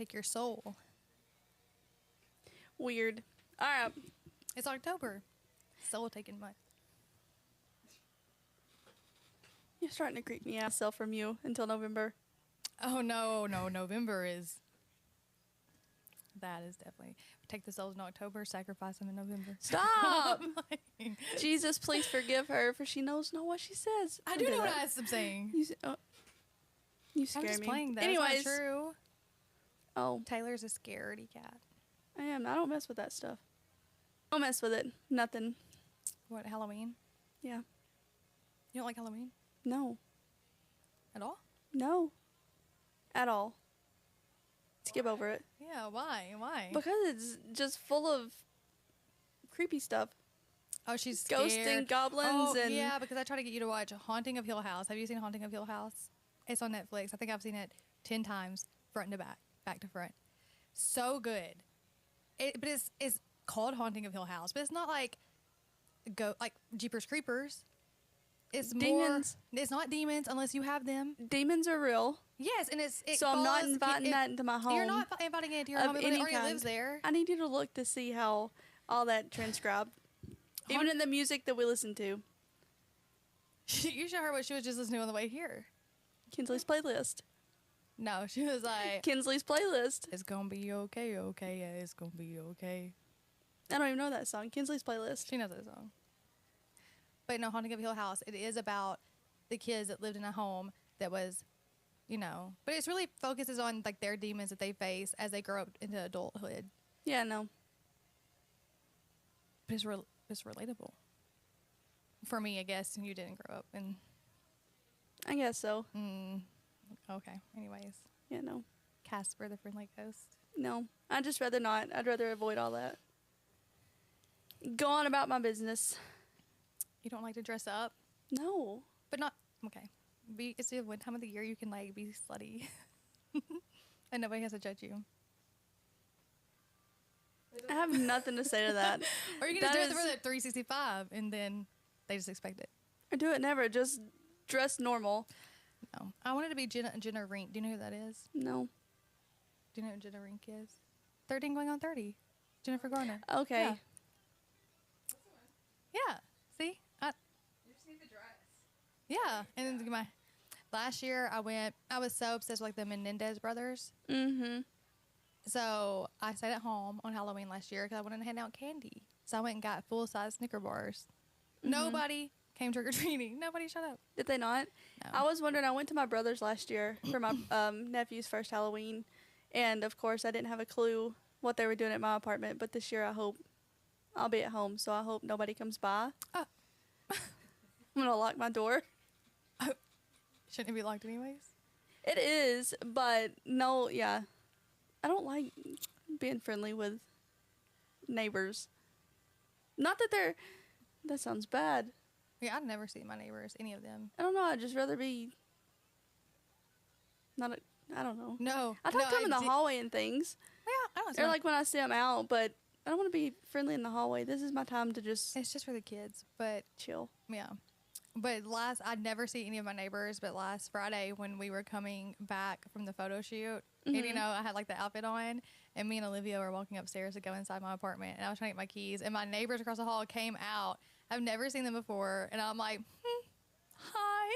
take your soul. Weird. All right. It's October. Soul taking month. You're starting to creep me out myself from you until November. Oh, no. November is... That is definitely... Take the souls in October, sacrifice them in November. Stop! Jesus, please forgive her, for she knows not what she says. I do know what I'm saying. You scare me. I'm just playing that. Anyways. It's not true. Oh. Taylor's a scaredy cat. I am. I don't mess with that stuff. Don't mess with it. Nothing. What, Halloween? Yeah. You don't like Halloween? No. At all? No. At all. Skip over it. Yeah, why? Why? Because it's just full of creepy stuff. Oh, she's scared. Ghosts and goblins and... yeah, because I tried to get you to watch Haunting of Hill House. Have you seen Haunting of Hill House? It's on Netflix. I think I've seen it 10 times, front to back to front. So good. But it's called Haunting of Hill House, but it's not like Jeepers Creepers. It's demons. It's not demons unless you have them. Demons are real. Yes, and so I'm not inviting that into my home. You're not inviting it into your home. It already lives there. I need you to look to see how all that transcribed. Even in the music that we listen to. You should have heard what she was just listening to on the way here. Kinsley's playlist. No, she was like... Kinsley's playlist. It's gonna be okay, okay, yeah, it's gonna be okay. I don't even know that song. Kinsley's playlist. She knows that song. But no, Haunting of Hill House, it is about the kids that lived in a home that was, but it really focuses on like their demons that they face as they grow up into adulthood. Yeah, no. But it's relatable. For me, I guess, and you didn't grow up in... I guess so. Okay, anyways. Yeah, no. Casper the Friendly Ghost. No, I'd just rather not. I'd rather avoid all that. Go on about my business. You don't like to dress up? No. But not... Okay. It's the one time of the year you can, like, be slutty. And nobody has to judge you. I have nothing to say to that. Or you can just do it for the 365, and then they just expect it. Or do it never. Just dress normal. No. I wanted to be Jenna Rink. Do you know who that is? No. Do you know who Jenna Rink is? 13 going on 30. Jennifer Garner. Okay. Yeah. Yeah. See? You just need the dress. Yeah. And then last year I was so obsessed with like the Menendez brothers. Mm-hmm. So I stayed at home on Halloween last year because I wanted to hand out candy. So I went and got full-size Snicker bars. Mm-hmm. Nobody came trick-or-treating. Nobody shut up. Did they not? No. I was wondering, I went to my brother's last year for my nephew's first Halloween. And, of course, I didn't have a clue what they were doing at my apartment. But this year I hope I'll be at home. So I hope nobody comes by. Oh. I'm going to lock my door. Oh. Shouldn't it be locked anyways? It is, but no, yeah. I don't like being friendly with neighbors. Not that that sounds bad. Yeah, I'd never see my neighbors, any of them. I don't know, I'd just rather be I don't know. No. I talk to them in the hallway and things. Yeah, I don't Or like when I see them out, but I don't want to be friendly in the hallway. This is my time to just It's just for the kids, but chill. yeah. But I'd never see any of my neighbors, but last Friday when we were coming back from the photo shoot, and I had like the outfit on, and me and Olivia were walking upstairs to go inside my apartment, and I was trying to get my keys, and my neighbors across the hall came out. I've never seen them before, and I'm like, hi.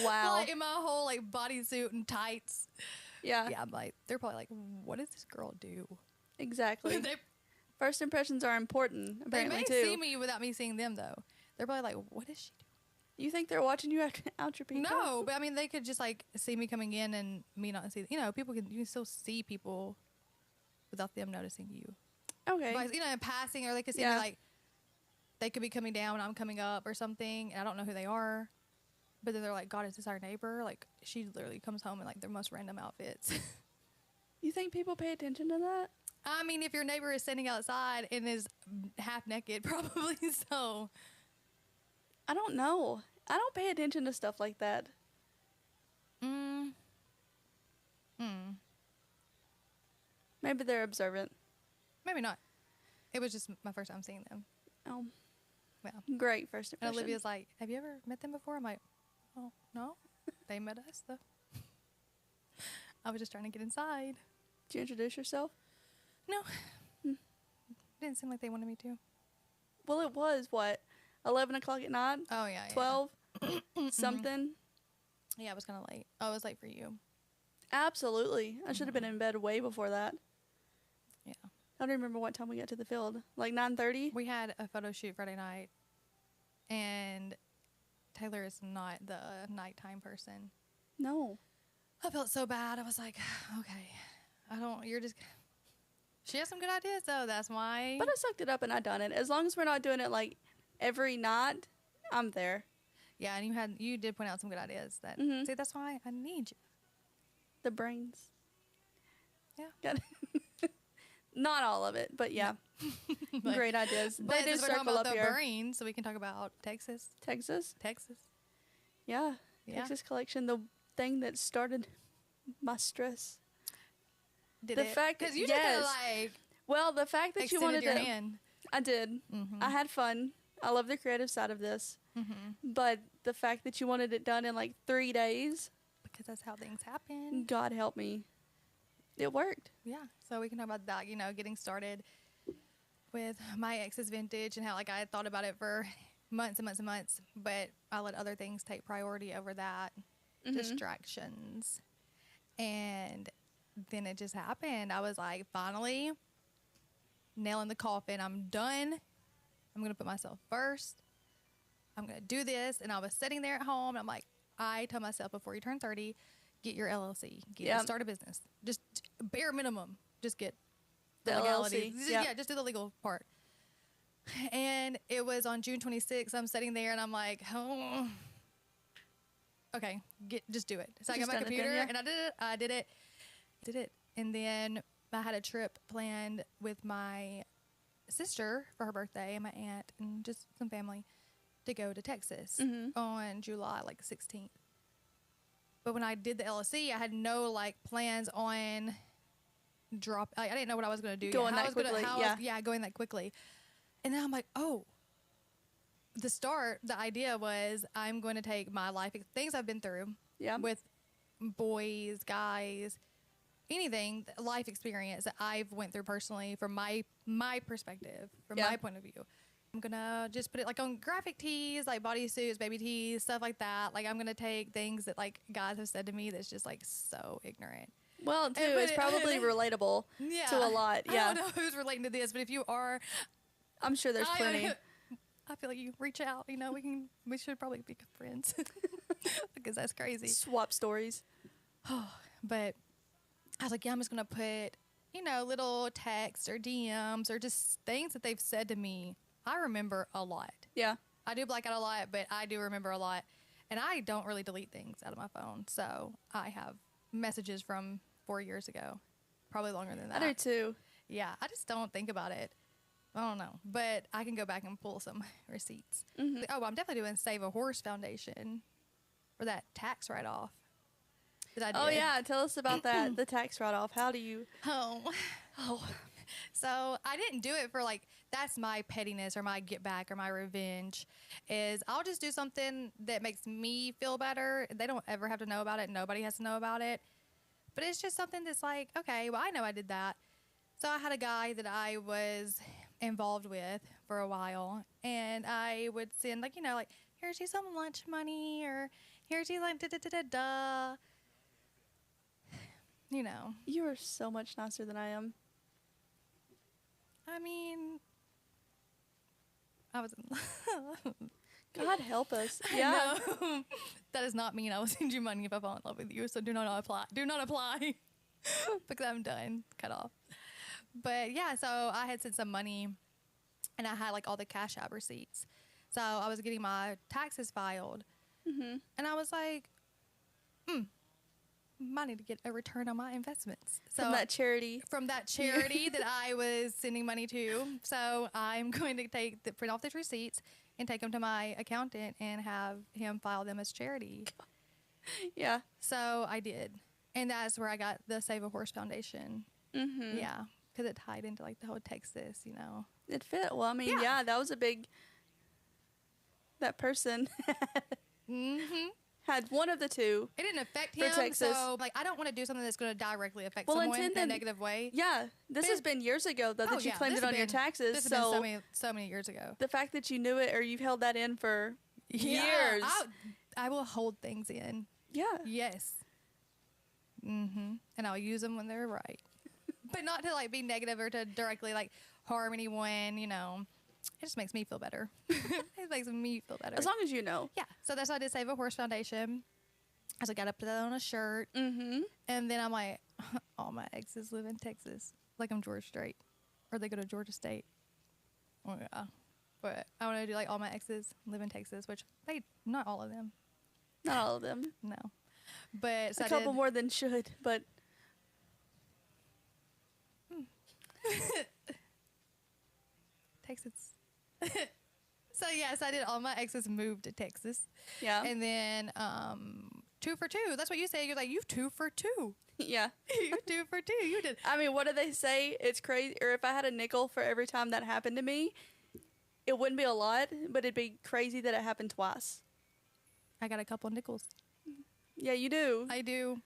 Wow. Like in my whole like bodysuit and tights. Yeah. Yeah, I'm like, they're probably like, what does this girl do? Exactly. First impressions are important, apparently, they may too. see me without me seeing them, though. They're probably like, what is she doing? You think they're watching you out your peephole? No, but I mean, they could just like see me coming in and me not see. You can still see people without them noticing you. Okay. But, in passing, or they could see me like they could be coming down when I'm coming up or something, and I don't know who they are. But then they're like, God, is this our neighbor? Like, she literally comes home in like their most random outfits. You think people pay attention to that? I mean, if your neighbor is standing outside and is half naked, probably so. I don't know. I don't pay attention to stuff like that. Maybe they're observant. Maybe not. It was just my first time seeing them. Oh. Yeah. Great first impression. And Olivia's like, have you ever met them before? I'm like, oh, no. They met us, though. I was just trying to get inside. Did you introduce yourself? No. Didn't seem like they wanted me to. Well, it was, what, 11 o'clock at night? Oh, yeah. 12? Something? Yeah, I was kind of late. I was late for you. Absolutely. I should have been in bed way before that. Yeah. I don't remember what time we got to the field. Like 9:30? We had a photo shoot Friday night, and Taylor is not the nighttime person. No. I felt so bad. I was like, okay, you're just, she has some good ideas, though. That's why. But I sucked it up and I done it. As long as we're not doing it like every night, I'm there. Yeah, and you did point out some good ideas. See, that's why I need you. The brains. Yeah. Got it. Not all of it, but yeah. But, great ideas. But They do since we're talking circle about up the here. brain, so we can talk about Texas. Texas? Yeah. Yeah. Texas collection, the thing that started my stress. Did The it? fact Because that- you just kind of yes. like Well, the fact that you extended wanted your to. hand. I did. Mm-hmm. I had fun. I love the creative side of this. Mm-hmm. But the fact that you wanted it done in like 3 days, Because that's how things happen. God help me. It worked. Yeah. So we can talk about that, getting started with my ex's vintage and how like I had thought about it for months and months and months, but I let other things take priority over that. Distractions. And then it just happened. I was like, finally, nail in the coffin. I'm done. I'm going to put myself first. I'm going to do this. And I was sitting there at home. And I'm like, I tell myself before you turn 30, get your LLC. Start a business. Just bare minimum. Just get the legality. LLC. Yep. Yeah, just do the legal part. And it was on June 26th. I'm sitting there and I'm like, oh, okay, just do it. So I got Just my done it then, computer yeah. and I did it. And then I had a trip planned with my sister for her birthday and my aunt and just some family to go to Texas on July 16th. But when I did the LLC, I had no plans on I didn't know what I was going to do. Going that quickly, going that quickly. And then I'm like, oh, the idea was I'm going to take my life, things I've been through with boys, guys, anything, life experience that I've went through personally from my perspective, from my point of view. I'm going to just put it on graphic tees, bodysuits, baby tees, stuff like that. I'm going to take things that guys have said to me that's just so ignorant. Well, too, it's probably relatable to a lot. Yeah. I don't know who's relating to this, but if you are, I'm sure there's plenty. I feel like you reach out. We should probably be friends because that's crazy. Swap stories. But I was like, yeah, I'm just going to put, little texts or DMs or just things that they've said to me. I remember a lot. Yeah. I do black out a lot, but I do remember a lot. And I don't really delete things out of my phone. So I have messages from 4 years ago, probably longer than that. I do too. Yeah, I just don't think about it. I don't know, but I can go back and pull some receipts. Mm-hmm. Oh, I'm definitely doing Save a Horse Foundation for that tax write-off that I did. Oh, yeah. Tell us about that. The tax write-off. How do you... Oh. So I didn't do it for that's my pettiness or my get back or my revenge is I'll just do something that makes me feel better. They don't ever have to know about it. Nobody has to know about it. But it's just something that's okay, well, I know I did that. So I had a guy that I was involved with for a while, and I would send here's you some lunch money, or here's you da-da-da-da-da. You are so much nicer than I am. I mean, I was God help us. I Yeah. know. That does not mean I will send you money if I fall in love with you, so do not apply. Do not apply. Because I'm done. Cut off. But yeah, so I had sent some money, and I had all the Cash App receipts. So I was getting my taxes filed, and I was like, I need to get a return on my investments. So From that charity. From that charity that I was sending money to. So I'm going to print off these receipts and take them to my accountant and have him file them as charity. Yeah. So I did. And that's where I got the Save a Horse Foundation. Mm-hmm. Yeah. Because it tied into the whole Texas, It fit. Well, I mean, yeah, that was a big... That person had one of the two. It didn't affect For him, Texas. so like I don't want to do something that's going to directly affect Well, someone in a intended- negative way. Yeah, this has been years ago though that you claimed this it on has your been- taxes. This has been So so many years ago. the fact that you knew it or you've held that in for Yeah, years. I will hold things in. Yeah. Yes. And I'll use them when they're right, but not to like be negative or to directly like harm anyone. You know, it just makes me feel better. It makes me feel better. As long as you know. Yeah. So that's why I did Save a Horse Foundation. I just got to put that on a shirt. Mm-hmm. And then I'm like, all my exes live in Texas. Like I'm George Strait. Or they go to Georgia State. Oh, yeah. But I want to do like all my exes live in Texas, which not all of them. Not all of them. No. But so A couple more than should, but Texas. So yes, I did all my exes move to Texas. yeah. And then 2 for 2. That's what you say. You're like, you 2 for 2. Yeah. You 2 for 2. You did. I mean, what do they say? It's crazy. Or if I had a nickel for every time that happened to me, it wouldn't be a lot, but it'd be crazy that it happened twice. I got a couple nickels. Yeah, you do. I do.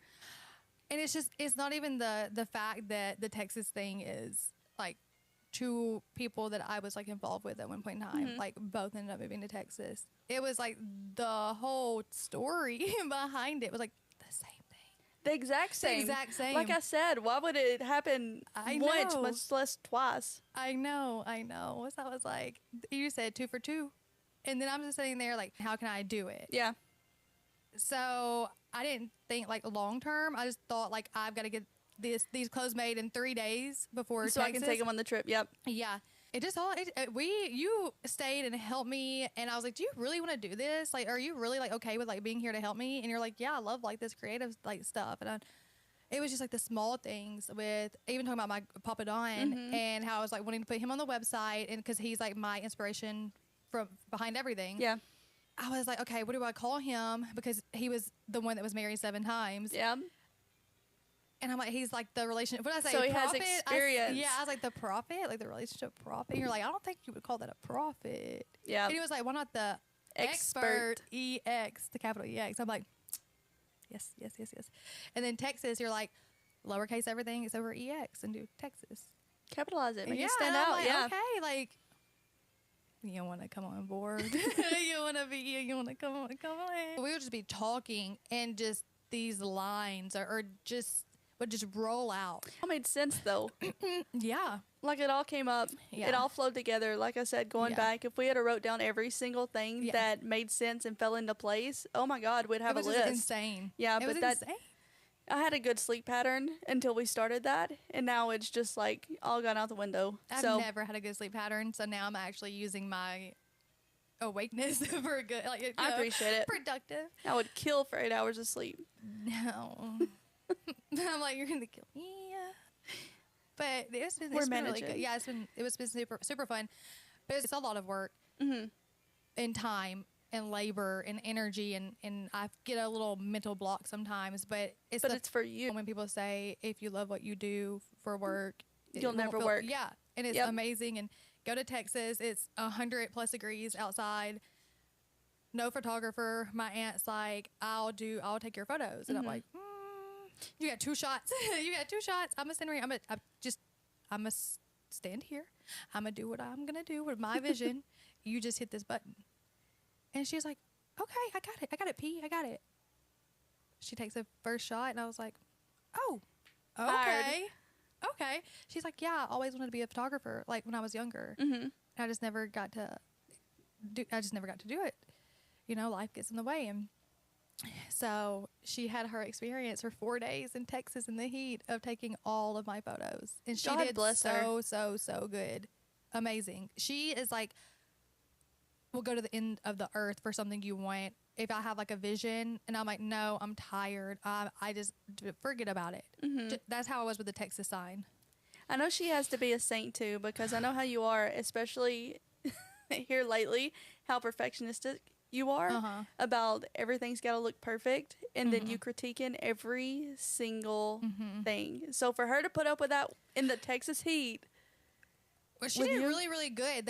And it's not even the fact that the Texas thing is like 2 people that I was like involved with at one point in time, like both ended up moving to Texas. It was like the whole story behind it was like the same thing. The exact same. The exact same. Like I said, why would it happen I once, know. much less twice? I know. So I was like, you said 2 for 2. And then I'm just sitting there like, how can I do it? Yeah. So I didn't think like long term. I just thought like I've got to get these clothes made in 3 days before So Texas. I can take them on the trip. Yep. Yeah. It just all you stayed and helped me, and I was like, do you really want to do this? Like, are you really like okay with like being here to help me? And you're like, yeah, I love like this creative like stuff. And it was just like the small things with even talking about my Papa Don and how I was like wanting to put him on the website, and because he's like my inspiration from behind everything. Yeah. I was like, okay, what do I call him? Because he was the one that was married 7 times. Yeah. And I'm like, he's like the relationship. What did I say? So he has prophet? experience. I was like, the prophet, like the relationship prophet. And you're like, I don't think you would call that a prophet. Yeah. And he was like, why not the expert EX, the capital EX? I'm like, yes. And then Texas, you're like, lowercase everything is over EX and do Texas. Capitalize it. Make yeah, it stand and I'm out. like, yeah. okay, like, you want to come on board? you want to come on? We would just be talking, and just these lines or just would just roll out. It made sense though. Yeah. Like it all came up. Yeah. It all flowed together. Like I said, going Yeah. back, if we had wrote down every single thing Yeah. that made sense and fell into place, oh my God, we'd have It was a just list. insane. Yeah, It but was that insane. I had a good sleep pattern until we started that, and now it's just like all gone out the window. I've so never had a good sleep pattern, so now I'm actually using my awakeness for a good, like, you I know, appreciate it. productive. I would kill for 8 hours of sleep. No. I'm like, you're gonna kill me. But it's been We're really managing. good. Yeah, it's been super fun. But it's a lot of work and time and labor and energy, and I get a little mental block sometimes. But It's for you. when people say if you love what you do for work, You'll won't never feel- work. Yeah, and it's Yep. amazing. And go to Texas. It's 100+ degrees outside. No photographer. My aunt's like, I'll take your photos, and I'm like, you got 2 shots. You got 2 shots. I'm gonna stand right. I'm gonna stand here. I'm gonna do what I'm gonna do with my vision. You just hit this button. And she's like, okay, I got it, P, I got it. She takes the first shot, and I was like, oh, okay. Okay. She's like, yeah, I always wanted to be a photographer, like when I was younger. I just never got to do it. You know, life gets in the way. And so she had her experience for 4 days in Texas in the heat of taking all of my photos. And she God did bless her. so good. Amazing. She is like, we'll go to the end of the earth for something you want. If I have like a vision and I'm like, no, I'm tired. I just forget about it. That's how I was with the Texas sign. I know she has to be a saint too, because I know how you are, especially here lately, how perfectionistic you are about everything's got to look perfect, and then you critiquing every single thing. So for her to put up with that in the Texas heat, But she with did you? really, really good.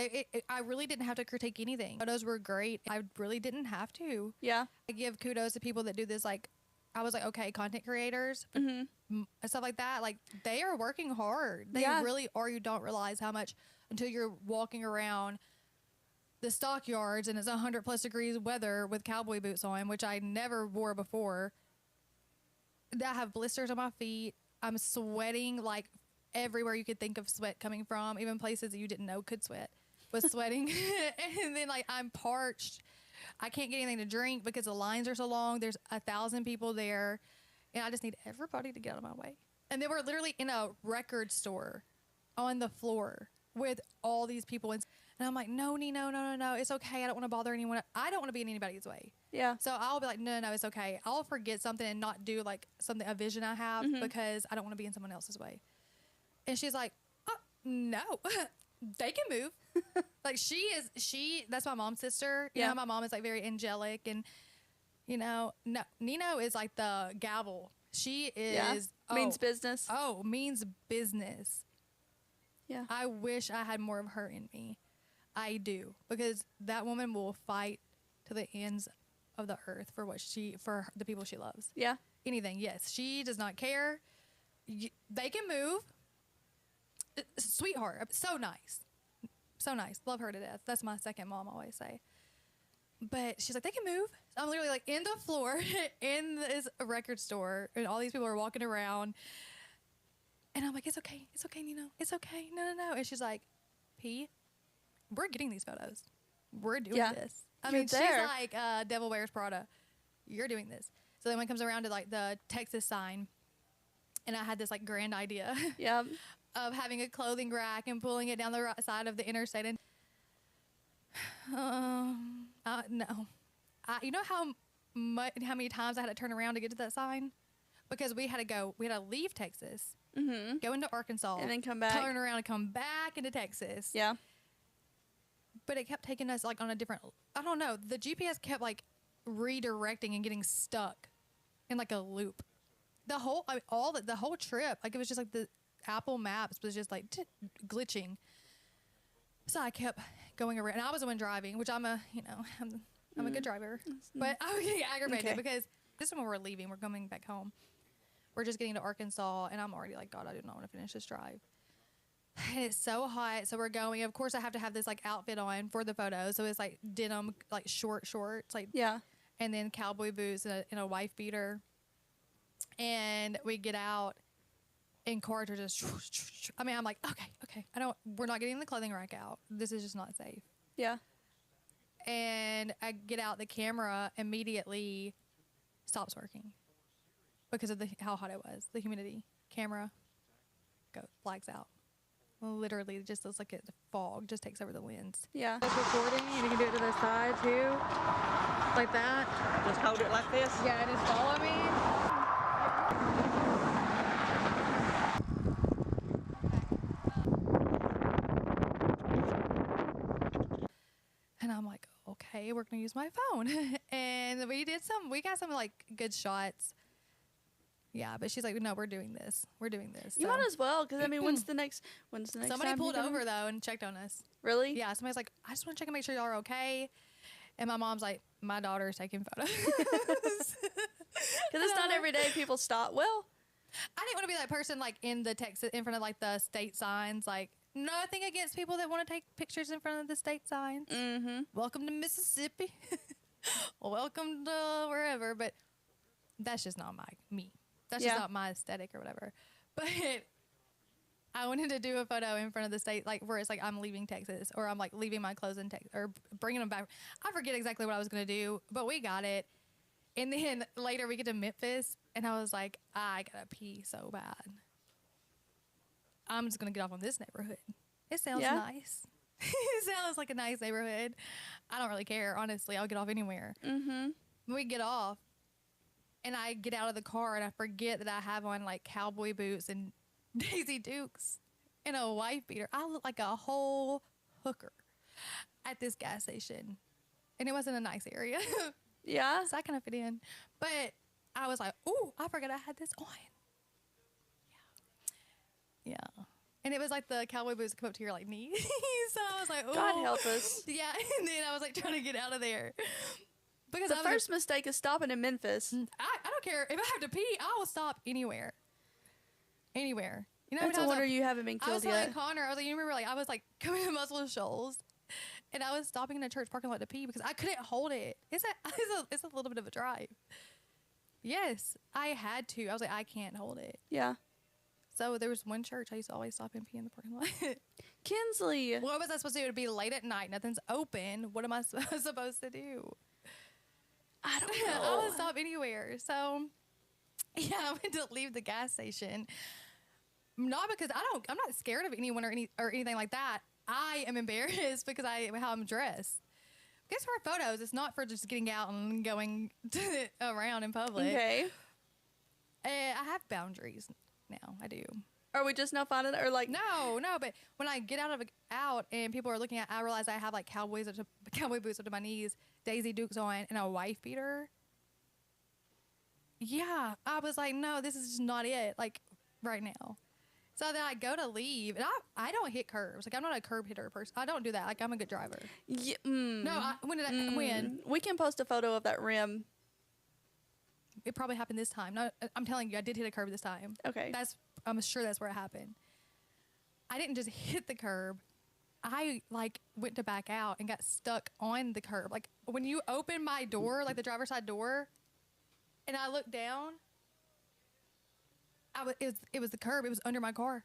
I really didn't have to critique anything. Photos were great. I really didn't have to. Yeah. I give kudos to people that do this. Like, I was like, okay, content creators, Mhm. stuff like that. Like, they are working hard. They Yeah. really are. You don't realize how much until you're walking around the stockyards and it's 100+ degrees weather with cowboy boots on, which I never wore before. I have blisters on my feet. I'm sweating like everywhere you could think of sweat coming from, even places that you didn't know could sweat was sweating. And then like I'm parched. I can't get anything to drink because the lines are so long. There's 1,000 people there, and I just need everybody to get out of my way. And they were literally in a record store on the floor with all these people. And I'm like, no, Nino, no. It's okay. I don't want to bother anyone. I don't want to be in anybody's way. Yeah. So I'll be like, no, it's okay. I'll forget something and not do like something, a vision I have because I don't want to be in someone else's way. And she's like, oh, no, they can move. Like that's my mom's sister. You know, my mom is like very angelic and, you know, no, Nino is like the gavel. She is. Means business. Oh, means business. Yeah. I wish I had more of her in me. I do, because that woman will fight to the ends of the earth for for the people she loves. Yeah. Anything. Yes. She does not care. They can move. Sweetheart. So nice. So nice. Love her to death. That's my second mom, I always say. But she's like, they can move. I'm literally like in the floor in this record store, and all these people are walking around. And I'm like, it's okay. It's okay, Nino. It's okay. No. And she's like, P, we're getting these photos. We're doing this. I mean, she's like, Devil Wears Prada. You're doing this. So then when it comes around to like the Texas sign, and I had this like grand idea of having a clothing rack and pulling it down the right side of the interstate. And no. You know how many times I had to turn around to get to that sign? Because we had to leave Texas, go into Arkansas, and then come back, turn around and come back into Texas. Yeah. But it kept taking us like on a different, I don't know. The GPS kept like redirecting and getting stuck in like a loop. The whole trip, like it was just like the Apple Maps was just like glitching. So I kept going around, and I was the one driving, which I'm a good driver, but I was getting aggravated because this is when we're leaving. We're coming back home. We're just getting to Arkansas, and I'm already like, God, I do not want to finish this drive. And it's so hot, so we're going. Of course, I have to have this like outfit on for the photo, so it's like denim, like shorts, like and then cowboy boots and a wife beater. And we get out, and cars are just. I mean, I'm like, okay, we're not getting the clothing rack out. This is just not safe. Yeah. And I get out, the camera immediately stops working because of how hot it was, the humidity. Camera flags out. Literally, it just looks like the fog just takes over the lens. Yeah. It's recording, and you can do it to the side too, like that. Just hold it like this? Yeah, just follow me. And I'm like, okay, we're gonna use my phone. And we got some like good shots. Yeah, but she's like, no, we're doing this. You might as well, because I mean, when's the next Somebody time pulled over though and checked on us. Really? Yeah, somebody's like, I just want to check and make sure y'all are okay. And my mom's like, my daughter's taking photos. Because it's not every day people stop. Well, I didn't want to be that person like in front of like the state signs. Like, nothing against people that want to take pictures in front of the state signs. Mm-hmm. Welcome to Mississippi. Welcome to wherever. But that's just not me. That's just not my aesthetic or whatever. But I wanted to do a photo in front of the state, like where it's like I'm leaving Texas, or I'm like leaving my clothes in Texas, or bringing them back. I forget exactly what I was going to do, but we got it. And then later we get to Memphis, and I was like, I got to pee so bad. I'm just going to get off on this neighborhood. It sounds nice. It sounds like a nice neighborhood. I don't really care, honestly. I'll get off anywhere. Mm-hmm. We get off, and I get out of the car, and I forget that I have on like cowboy boots and Daisy Dukes and a wife beater. I look like a whole hooker at this gas station, and it wasn't a nice area. Yeah. So I kind of fit in, but I was like, "Ooh, I forgot I had this on." Yeah. And it was like the cowboy boots that come up to your like knees. So I was like, oh. God help us. Yeah. And then I was like trying to get out of there. Because The first mistake is stopping in Memphis. I don't care. If I have to pee, I will stop anywhere. Anywhere. You know, That's a wonder you haven't been I was killed telling yet. Connor, I was like, you remember, like, I was like coming to Muscle Shoals, and I was stopping in a church parking lot to pee because I couldn't hold it. It's a little bit of a drive. Yes, I had to. I was like, I can't hold it. Yeah. So there was one church I used to always stop and pee in the parking lot. Kinsley. What was I supposed to do? It would be late at night. Nothing's open. What am I supposed to do? I don't I know. would stop anywhere. So, yeah, I went to leave the gas station. Not because I'm not scared of anyone or anything like that. I am embarrassed because how I'm dressed. It's for photos. It's not for just getting out and going around in public. Okay. I have boundaries now. I do. Are we just now finding or like No. But when I get out and people are looking at, I realize I have like cowboy boots up to my knees, Daisy Dukes on, and a wife beater. Yeah, I was like, no, this is just not it. Like right now. So then I go to leave, and I don't hit curbs. Like, I'm not a curb hitter person. I don't do that. Like, I'm a good driver. Yeah, No, when? We can post a photo of that rim. It probably happened this time. No, I'm telling you, I did hit a curb this time. Okay. I'm sure that's where it happened. I didn't just hit the curb. I, like, went to back out and got stuck on the curb. Like, when you open my door, like the driver's side door, and I looked down, it was the curb. It was under my car.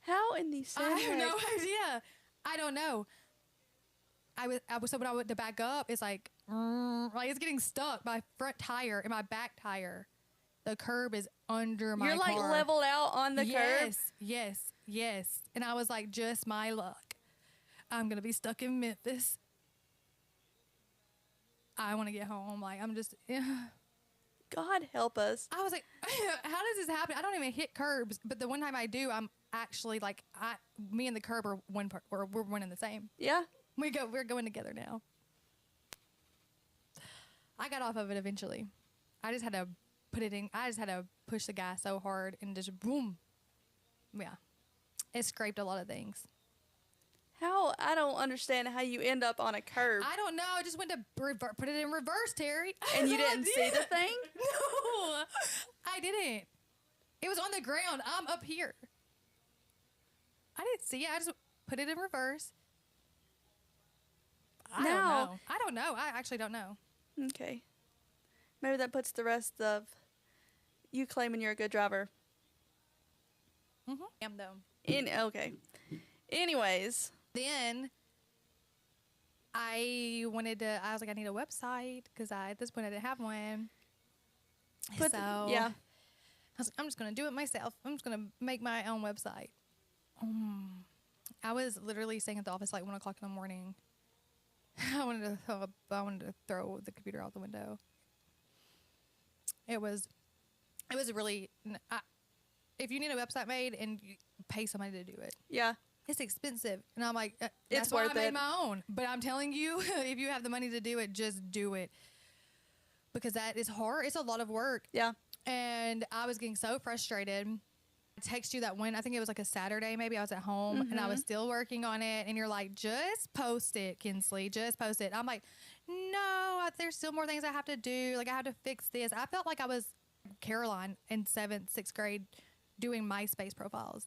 How in the sand? I have no idea. I don't know. So when I went to back up, it's like it's getting stuck. My front tire and my back tire. The curb is under my car. You're like leveled out on the curb? Yes. And I was like, just my luck. I'm going to be stuck in Memphis. I want to get home. Like, I'm just... God help us. I was like, how does this happen? I don't even hit curbs, but the one time I do, I'm actually like, me and the curb are we're one and the same. Yeah. We're going together now. I got off of it eventually. I just had to push the gas so hard and just boom. Yeah. It scraped a lot of things. How? I don't understand how you end up on a curb. I don't know. I just went to put it in reverse, Terry. And you didn't see the thing? No, I didn't. It was on the ground. I'm up here. I didn't see it. I just put it in reverse. I don't know. I actually don't know. Okay. Maybe that puts the rest of you claiming you're a good driver. Mm-hmm. I am though. Okay. Anyways. Then I was like, I need a website because at this point I didn't have one. Yeah. I was like, I'm just going to do it myself. I'm just going to make my own website. I was literally staying at the office like 1 o'clock in the morning. I wanted to throw the computer out the window. It was really, if you need a website made and you pay somebody to do it. Yeah. It's expensive. And I'm like, It's that's why worth I made it. my own. But I'm telling you, if you have the money to do it, just do it. Because that is hard. It's a lot of work. Yeah. And I was getting so frustrated. I text you that one, I think it was like a Saturday maybe. I was at home and I was still working on it. And you're like, just post it, Kensley. Just post it. I'm like, no, there's still more things I have to do. Like, I have to fix this. I felt like I was Caroline in 7th, 6th grade doing MySpace profiles.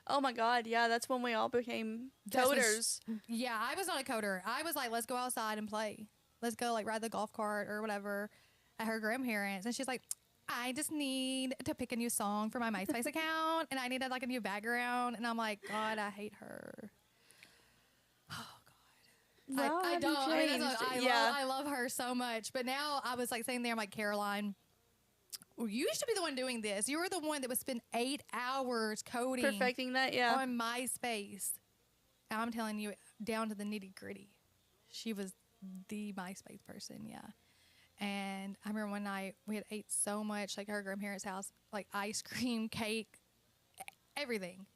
Oh my God. Yeah. That's when we all became coders. Yeah. I was not a coder. I was like, let's go outside and play. Let's go like ride the golf cart or whatever at her grandparents. And she's like, I just need to pick a new song for my MySpace account. And I needed like a new background. And I'm like, God, I hate her. Oh God. No, I don't. I mean, Yeah. I love her so much. But now I was like sitting there, I'm like, Caroline, you used to be the one doing this. You were the one that would spend 8 hours coding. Perfecting that, yeah. On MySpace. And I'm telling you, down to the nitty gritty. She was the MySpace person, yeah. And I remember one night we had ate so much, like her grandparents' house, like ice cream, cake, everything.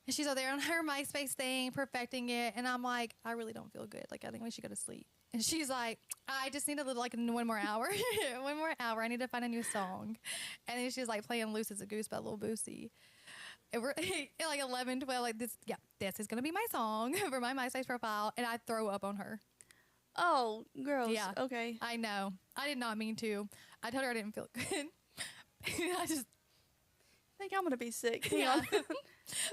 And she's out there on her MySpace thing, perfecting it. And I'm like, I really don't feel good. Like, I think we should go to sleep. And she's like, I just need a little, like, 1 more hour. 1 more hour. I need to find a new song. And then she's like playing Loose as a Goose by Lil Boosie. And we're at like 11, 12, like this is gonna be my song for my MySpace profile, and I throw up on her. Oh, gross. Yeah. Okay. I know. I did not mean to. I told her I didn't feel good. I just think I'm gonna be sick. Hang yeah. on.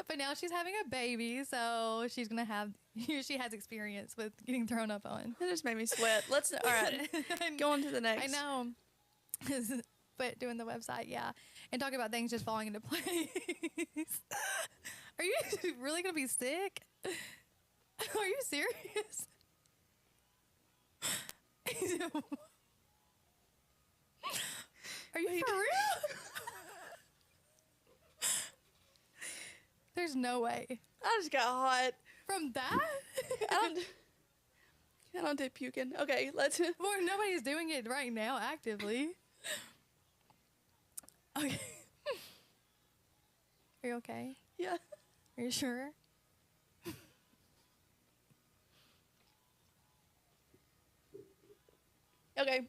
But now she's having a baby, so she's gonna have. She has experience with getting thrown up on. That just made me sweat. Let's. All right. Go on to the next. I know. But doing the website, yeah, and talking about things just falling into place. Are you really gonna be sick? Are you serious? Are you for real? There's no way. I just got hot. From that? I don't do puking. Okay, let's. Well, nobody's doing it right now actively. Okay. Are you okay? Yeah. Are you sure? Okay.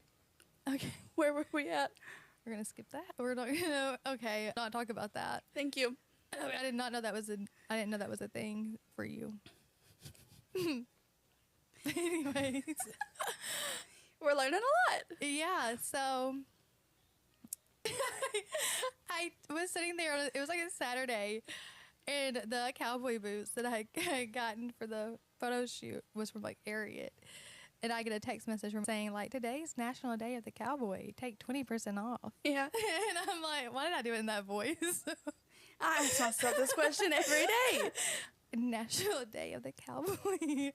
Okay. Where were we at? We're gonna skip that. We're not gonna. Okay. Not talk about that. Thank you. I did not know that was a. I didn't know that was a thing for you. Anyways. We're learning a lot. Yeah. So. I was sitting there. It was like a Saturday, and the cowboy boots that I had gotten for the photo shoot was from like Ariat. And I get a text message from saying, like, today's National Day of the Cowboy. Take 20% off. Yeah. And I'm like, why did I do it in that voice? I ask myself this question every day. National Day of the Cowboy.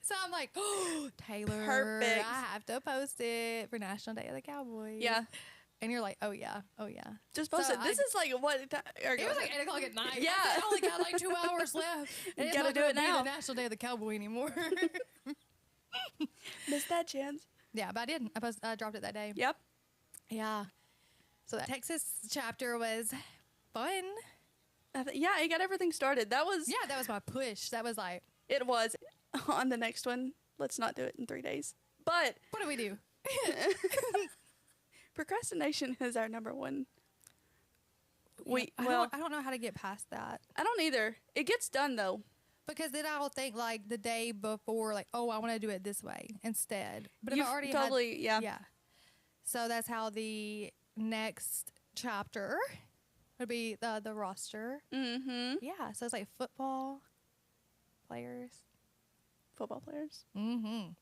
So I'm like, oh, Taylor, Perfect. I have to post it for National Day of the Cowboy. Yeah. And you're like, oh, yeah. Oh, yeah. Just post it. This is like what? It was like 8 o'clock at night. Yeah. I only got like 2 hours left. And it's Gotta not do gonna it be now. the National Day of the Cowboy anymore. Missed that chance. Yeah, but I did. I dropped it that day. Yep. Yeah. So that Texas chapter was fun. Yeah, he got everything started. That was. Yeah, that was my push. That was like, It was. On the next one, let's not do it in 3 days. But what do we do? procrastination is our number one. I don't know how to get past that. I don't either. It gets done though. Because then I will think like the day before, like, oh, I want to do it this way instead. But if You've I already totally, yeah. yeah. So that's how the next chapter would be the roster. Mm-hmm. Yeah. So it's like football players. Football players. Mm-hmm.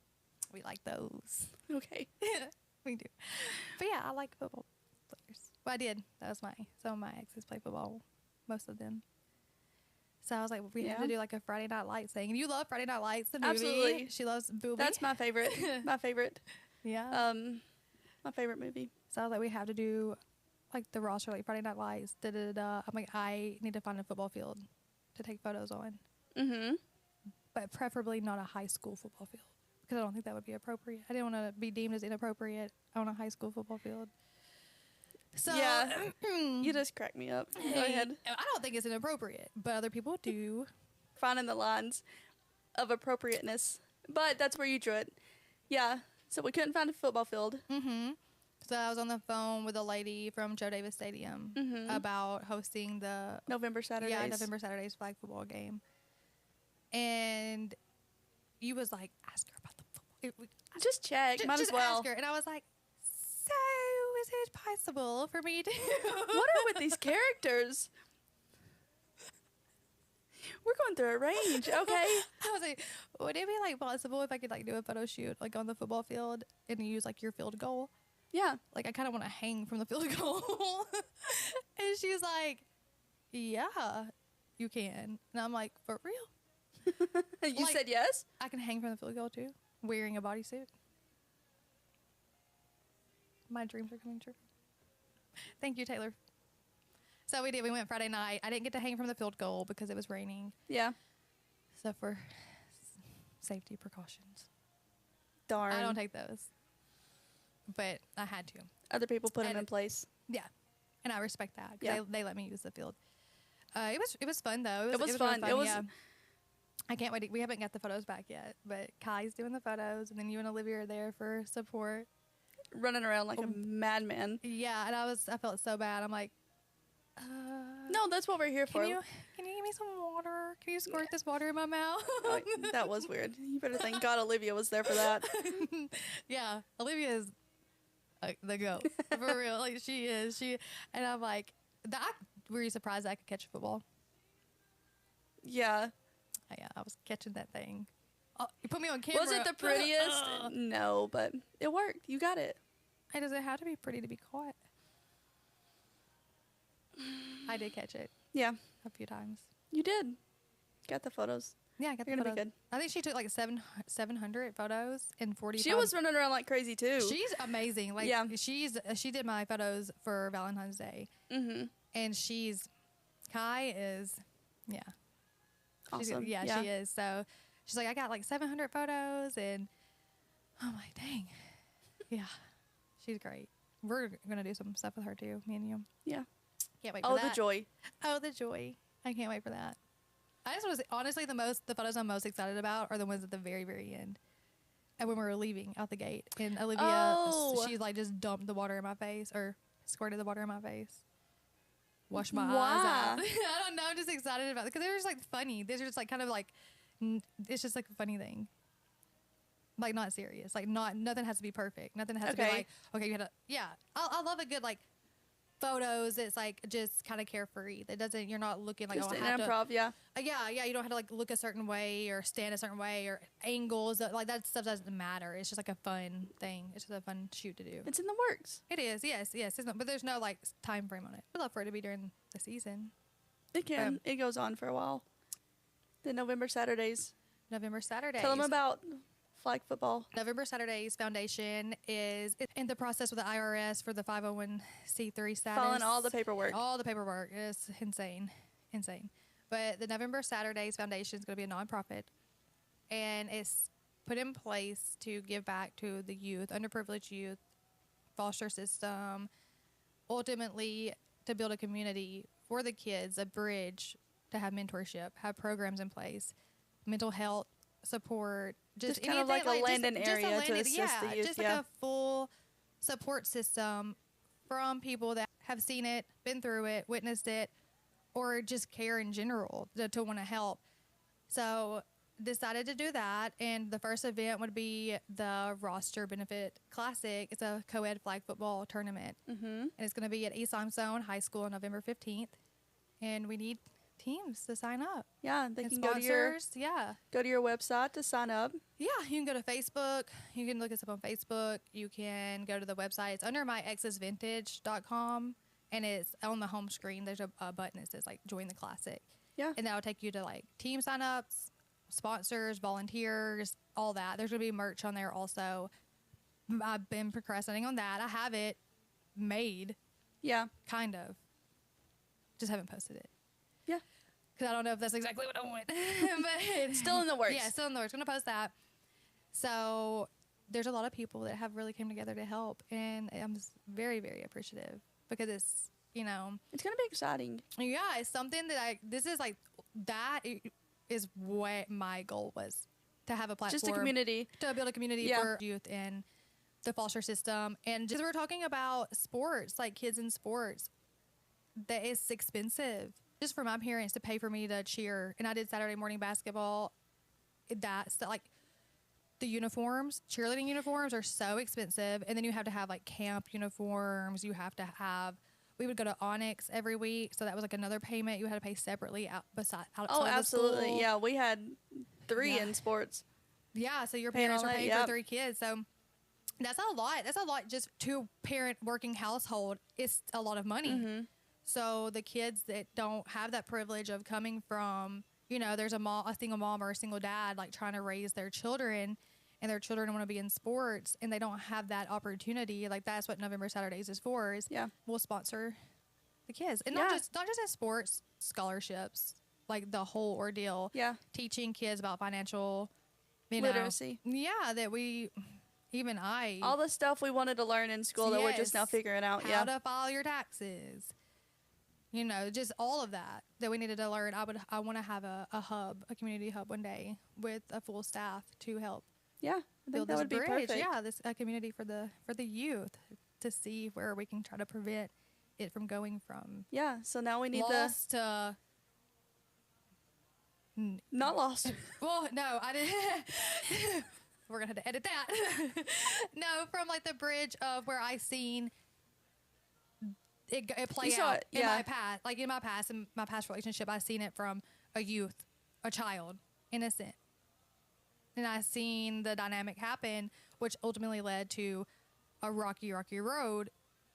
We like those. Okay. We do. But yeah, I like football players. Well, I did. That was some of my exes play football. Most of them. So I was like, we have to do like a Friday Night Lights thing. And you love Friday Night Lights, the movie. Absolutely. She loves Booby. That's my favorite. My favorite. Yeah. My favorite movie. So I was like, we have to do like the roster, like Friday Night Lights. Da da da. I'm like, I need to find a football field to take photos on. Mm-hmm. But preferably not a high school football field. Because I don't think that would be appropriate. I didn't want to be deemed as inappropriate on a high school football field. So Yeah. You just crack me up. Go ahead. I don't think it's inappropriate, but other people do. Finding the lines of appropriateness. But that's where you drew it. Yeah. So we couldn't find a football field. Mm-hmm. So I was on the phone with a lady from Joe Davis Stadium about hosting the November Saturdays. Yeah, November Saturdays flag football game. And you was like, ask her about the football. Just check. Might just as well. ask her. And I was like, so is it possible for me to? What are with these characters? We're going through a range. Okay. I was like, would it be like possible if I could like do a photo shoot like on the football field and use like your field goal? Yeah. Like I kind of want to hang from the field goal. And she's like, yeah, you can. And I'm like, for real? You Like- said yes? I can hang from the field goal too, wearing a bodysuit. My dreams are coming true. Thank you, Taylor. So we did. We went Friday night. I didn't get to hang from the field goal because it was raining. Yeah. So for safety precautions, Darn. I don't take those. But I had to. Other people put them And- in place. Yeah, and I respect that Yeah. because they let me use the field. It was fun though. It was really fun. It was- Yeah. I can't wait. We haven't got the photos back yet, but Kai's doing the photos, and then you and Olivia are there for support. Running around like a madman. Yeah, and I felt so bad. I'm like, No, that's what we're here for. Can you give me some water? Can you squirt this water in my mouth? Oh, that was weird. You better thank God Olivia was there for that. Yeah, Olivia is the goat for real. Like she is. And I'm like, were you surprised I could catch a football? Yeah. Yeah, I was catching that thing. Oh, you put me on camera. Was it the prettiest? No, but it worked. You got it. Hey, does it have to be pretty to be caught? I did catch it Yeah, a few times. you did. Got the photos. Yeah, I got You're the gonna be photos. good. I think she took like 700 photos in 45. She was running around like crazy too. She's amazing. Like Yeah. she did my photos for Valentine's Day, and Kai is, yeah, Awesome. yeah, she is. So she's like, I got like 700 photos, and I'm like, dang, yeah, she's great. We're gonna do some stuff with her too, me and you. Yeah. Can't wait for Oh, that. the joy. Oh, the joy. I can't wait for that. I just was honestly the photos I'm most excited about are the ones at the very, very end. And when we were leaving out the gate, and Olivia, she like just dumped the water in my face or squirted the water in my face. Washed my eyes out. I don't know. I'm just excited about it because they're just like funny. They're just like kind of like, it's just like a funny thing. Like not serious. Like nothing has to be perfect. Nothing has to be like, okay, you had to, yeah. I love a good like photos. It's like just kind of carefree. That doesn't, you're not looking like, Just oh, I an have improv, to, yeah. yeah. You don't have to like look a certain way or stand a certain way or angles. Like that stuff doesn't matter. It's just like a fun thing. It's just a fun shoot to do. It's in the works. It is, yes. It's not, but there's no like time frame on it. I'd love for it to be during the season. It can. It goes on for a while. The November Saturdays. November Saturdays. Tell them about flag football. November Saturdays Foundation is in the process with the IRS for the 501c3 status. Following all the paperwork. All the paperwork. It's insane. But the November Saturdays Foundation is going to be a nonprofit, and it's put in place to give back to the youth, underprivileged youth, foster system, ultimately to build a community for the kids, a bridge to have mentorship, have programs in place, mental health support, just kind of like a landing area to assist the youth. Just like a full support system from people that have seen it, been through it, witnessed it, or just care in general to want to help. So decided to do that, and the first event would be the Roster Benefit Classic. It's a co-ed flag football tournament, and it's going to be at East Limestone High School on November 15th, and we need teams to sign up. Yeah, they And can go to your website to sign up. Yeah, you can go to Facebook. You can look us up on Facebook. You can go to the website. It's under myexsvintage.com, and it's on the home screen. There's a button that says like join the classic. Yeah. And that'll take you to like team signups, sponsors, volunteers, all that. There's going to be merch on there also. I've been procrastinating on that. I have it made. Yeah. Kind of. Just haven't posted it. Yeah. Because I don't know if that's exactly what I want. But still in the works. Yeah, still in the works. Going to post that. So there's a lot of people that have really came together to help. And I'm very, very appreciative because it's, you know. It's going to be exciting. Yeah, it's something that this is like, that is what my goal was. To have a platform. Just a community. To build a community for youth and the foster system. And just we're talking about sports, like kids in sports, that is expensive. Just for my parents to pay for me to cheer. And I did Saturday morning basketball. That's like the uniforms, cheerleading uniforms are so expensive. And then you have to have like camp uniforms. You have to have, we would go to Onyx every week. So that was like another payment you had to pay separately outside Oh, absolutely. the school. Yeah, we had 3 in sports. Yeah, so your parents are paying yep. for 3 kids. So that's a lot. That's a lot just to parent working household. It's a lot of money. So the kids that don't have that privilege of coming from, you know, there's a single mom or a single dad like trying to raise their children, and their children want to be in sports and they don't have that opportunity. Like that's what November Saturdays is for. Is we'll sponsor the kids, and not just in sports, scholarships, like the whole ordeal. Yeah, teaching kids about financial literacy. Yeah, that we. Even all the stuff we wanted to learn in school that we're just now figuring out. How to file your taxes. You know, just all of that we needed to learn. I want to have a hub, a community hub one day with a full staff to help. Yeah, build that this would bridge. be perfect. Yeah, a community for the youth to see where we can try to prevent it from going from Yeah, so now we need lost to not lost. well, no, I didn't. We're gonna have to edit that. No, from like the bridge of where I seen it play You saw out it, in yeah. my past, like in my past relationship. I seen it from a youth, a child, innocent, and I seen the dynamic happen, which ultimately led to a rocky road.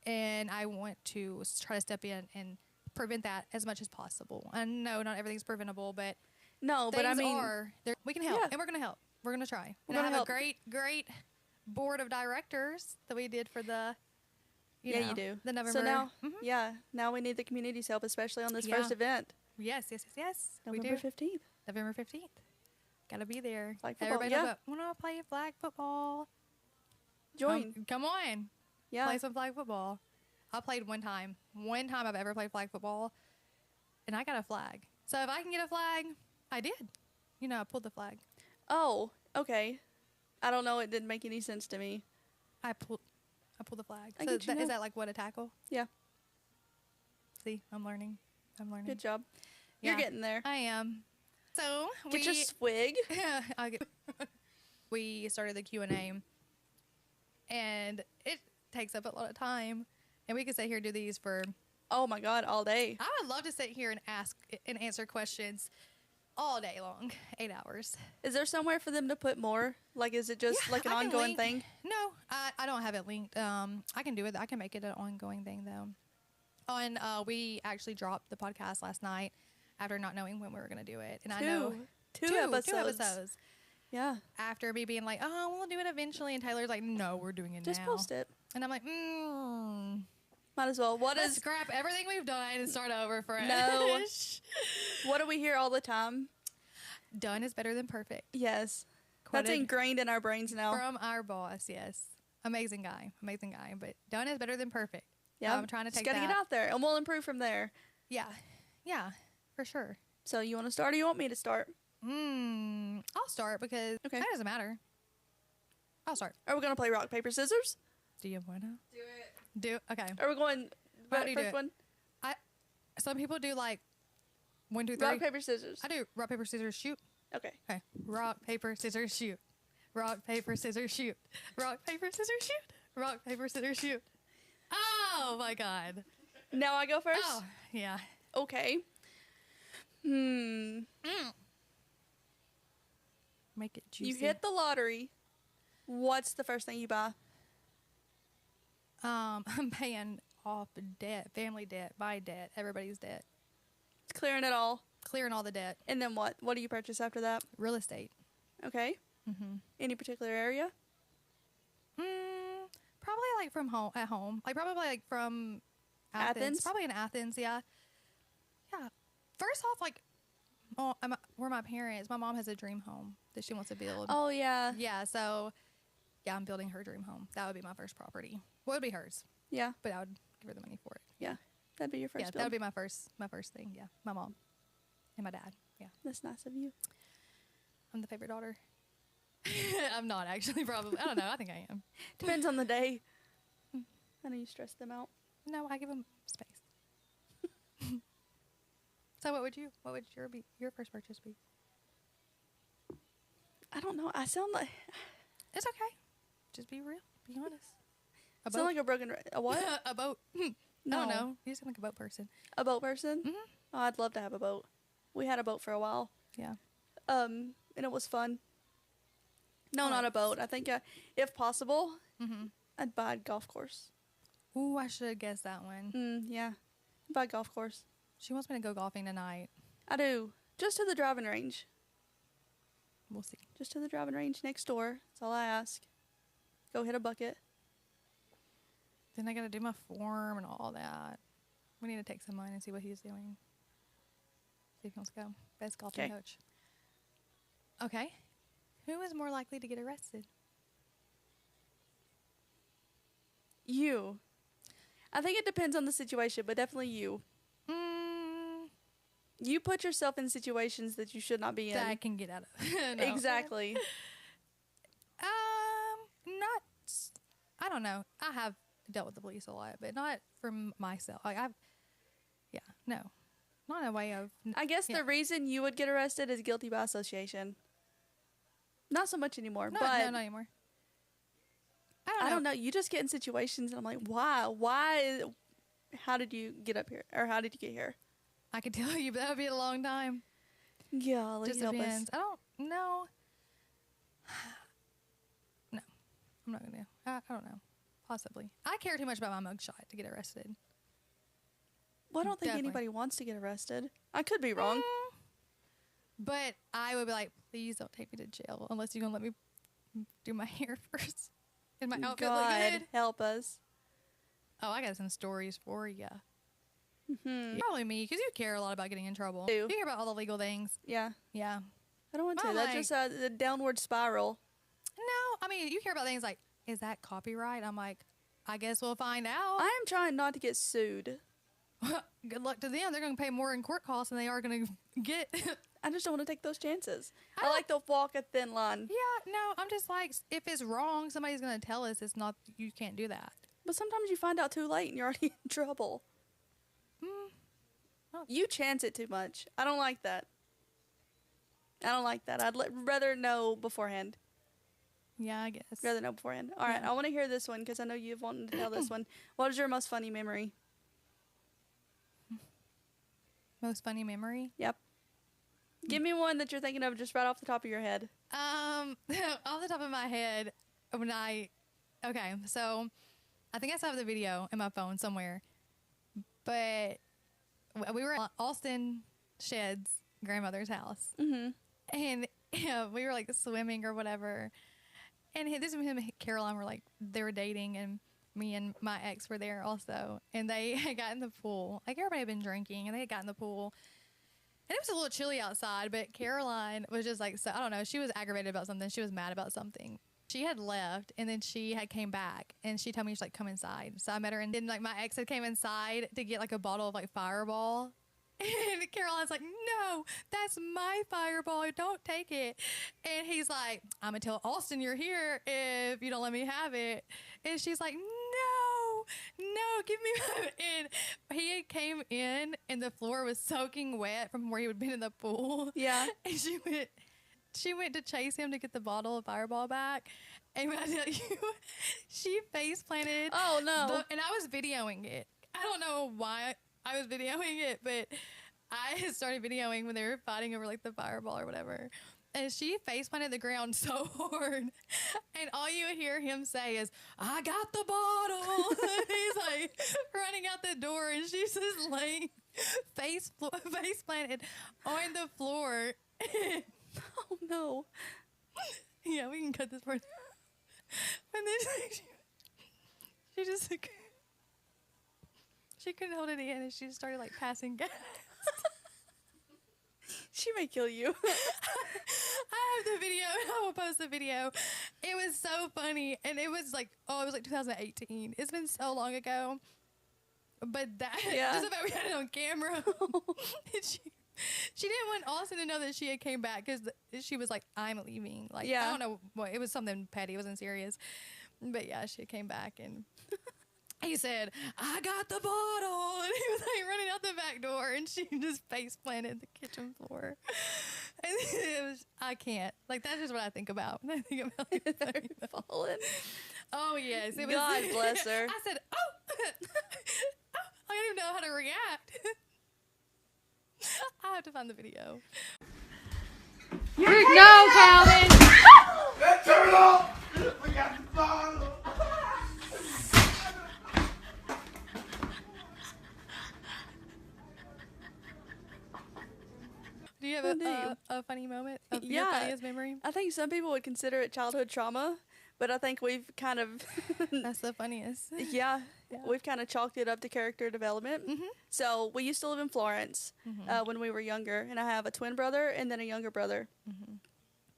And I want to try to step in and prevent that as much as possible. And no, not everything's preventable, but No, but I things mean, are. We can help, Yeah. and we're going to help. We're going to try. We're And I gonna have help. a great board of directors that we did for the, yeah, know, you do. the November. So now, Mhm. yeah, now we need the community's help, especially on this Yeah. first event, Yes. We November do. 15th. November 15th. Got to be there. Flag football, Everybody yeah. want to play flag football. Join. Come on. Yeah. Play some flag football. I played one time. One time I've ever played flag football, and I got a flag. So if I can get a flag, I did. I pulled the flag. Oh, okay. I don't know. It didn't make any sense to me. I pulled the flag. I So get you is now. that like what, a tackle? Yeah. See, I'm learning. Good job. Yeah. You're getting there. I am. So Get your swig. we started the Q&A, and it takes up a lot of time, and we could sit here and do these for. Oh my God, all day. I would love to sit here and ask and answer questions all day long, 8 hours. Is there somewhere for them to put more? Like, is it just Yeah, like an I can ongoing link- thing? No, I don't have it linked. I can do it. I can make it an ongoing thing though. We actually dropped the podcast last night after not knowing when we were going to do it, and I know Two episodes. 2 episodes Yeah. after me being like, "Oh, we'll do it eventually," and Taylor's like, "No, we're doing it Just now." post it. And I'm like, Might as well. let's scrap everything we've done and start over fresh. No. What do we hear all the time? Done is better than perfect. Yes. That's Quoted ingrained in our brains now. from our boss. Yes, amazing guy. But done is better than perfect. Yeah. I'm trying to take Just gotta that. get out there, and we'll improve from there. Yeah, for sure. So you want to start, or you want me to start? I'll start because Okay. that doesn't matter. I'll start. Are we gonna play rock paper scissors? Do you want to Do it. do? Okay. Are we going? How do you do first it? one. Some people do like 1, 2, 3. Rock paper scissors. I do rock, paper, scissors, shoot. Okay. Okay. Rock, paper, scissors, shoot. Rock, paper, scissors, shoot. Rock, paper, scissors, shoot. Rock, paper, scissors, shoot. Oh my God. Now I go first. Oh yeah. Okay. Make it juicy. You hit the lottery. What's the first thing you buy? I'm paying off debt, family debt, my debt, everybody's debt, It's clearing it all. clearing all the debt. And then what? What do you purchase after that? Real estate. Okay. Any particular area? Probably like from home, at home. Like probably like from Athens? Probably in Athens, yeah. Yeah. First off, like, where my parents, my mom has a dream home that she wants to build. Oh yeah. Yeah, so, yeah, I'm building her dream home. That would be my first property. Well, it would be hers, Yeah. but I would give her the money for it. Yeah. That'd be your first Yeah, build. that would be my first thing, yeah. My mom and my dad, yeah. That's nice of you. I'm the favorite daughter. I'm not actually, probably. I don't know. I think I am. Depends on the day. I know you stress them out. No, I give them space. So what would your first purchase be? I don't know. I sound like It's okay. Just be real. Be honest. A sound like a broken a what? a boat. No. I don't know. You sound like a boat person. A boat person? Mhm. Oh, I'd love to have a boat. We had a boat for a while. Yeah. And it was fun. No, not a Nice. boat. I think if possible, Mm-hmm. I'd buy a golf course. Ooh, I should have guessed that one. Yeah. Buy a golf course. She wants me to go golfing tonight. I do. Just to the driving range. We'll see. Just to the driving range next door. That's all I ask. Go hit a bucket. Then I gotta do my form and all that. We need to take some mine and see what he's doing. See if he wants to go. Best golfing 'Kay. coach. Okay. Who is more likely to get arrested? You. I think it depends on the situation, but definitely you. You put yourself in situations that you should not be in. That I can get out of. No. Exactly. Not. I don't know. I have dealt with the police a lot, but not from myself. Like no, not in a way of. I guess the reason you would get arrested is guilty by association. Not so much anymore, No, but no, not anymore. I don't know. You just get in situations, and I'm like, why? Why? How did you get up here, or how did you get here? I could tell you, but that would be a long time. Golly, Just help us. depends. I don't know. No, I'm not gonna. I don't know. Possibly. I care too much about my mugshot to get arrested. Well, I don't think Definitely. anybody wants to get arrested. I could be wrong. But I would be like, please don't take me to jail unless you're gonna let me do my hair first. And my outfit look God, good. help us. Oh, I got some stories for you. Hmm. Probably me, because you care a lot about getting in trouble. Do. You care about all the legal things. Yeah, Yeah. I don't want to. Well, That's like- just the downward spiral. No, I mean, you care about things like, is that copyright? I'm like, I guess we'll find out. I am trying not to get sued. Good luck to them. They're going to pay more in court costs than they are going to get. I just don't want to take those chances. I I don't- like to walk a thin line. Yeah, no, I'm just like, if it's wrong, somebody's going to tell us it's not, you can't do that. But sometimes you find out too late and you're already in trouble. Oh. You chance it too much. I don't like that. I don't like that. I'd rather know beforehand. Yeah, I guess. Rather know beforehand. All right, Yeah. I want to hear this one because I know you've wanted to tell this one. What is your most funny memory? Most funny memory? Yep. Give me one that you're thinking of just right off the top of your head. Off the top of my head, okay, so I think I still have the video in my phone somewhere, but we were at Austin Shed's grandmother's house, Mm-hmm. and we were like swimming or whatever, and this is him and Caroline were like, they were dating, and me and my ex were there also, and they had got in the pool. Like, everybody had been drinking, and they had got in the pool. And it was a little chilly outside, but Caroline was just like, so I don't know, she was aggravated about something. She was mad about something. She had left, and then she had came back, and she told me, she's like, come inside. So I met her, and then like my ex had came inside to get like a bottle of like Fireball. And Caroline's like, no, that's my Fireball. Don't take it. And he's like, I'm going to tell Austin you're here if you don't let me have it. And she's like, no, give me my. And he came in, and the floor was soaking wet from where he had been in the pool. Yeah. And she went to chase him to get the bottle of Fireball back. And when I tell you, she face planted. Oh, no. And I was videoing it. I don't know why I was videoing it, but I started videoing when they were fighting over like the Fireball or whatever. And she face planted the ground so hard. And all you hear him say is, I got the bottle. He's like running out the door, and she's just laying face planted on the floor. Oh, no. Yeah, we can cut this part. And then she just she couldn't hold it in, and she just started like passing gas. She may kill you. I have the video. I will post the video. It was so funny, and it was like 2018. It's been so long ago, but that just about we had it on camera. And she didn't want Austin to know that she had came back, because she was like, I'm leaving. Like, I don't know what, it was something petty. It wasn't serious. But yeah, she came back, and he said, I got the bottle. And he was like running out the back door, and she just face planted the kitchen floor. And it was, I can't. Like, that's just what I think about when I think about it. Fallen. Oh, yes. It was, God bless her. I said, oh. I don't even know how to react. I have to find the video. No, Calvin! Turn it off! We got the bottle! Do you have a funny moment of your Yeah. funniest memory? I think some people would consider it childhood trauma, but I think we've kind of, That's the funniest. yeah, Yeah. we've kind of chalked it up to character development. Mhm. So we used to live in Florence when we were younger, and I have a twin brother and then a younger brother.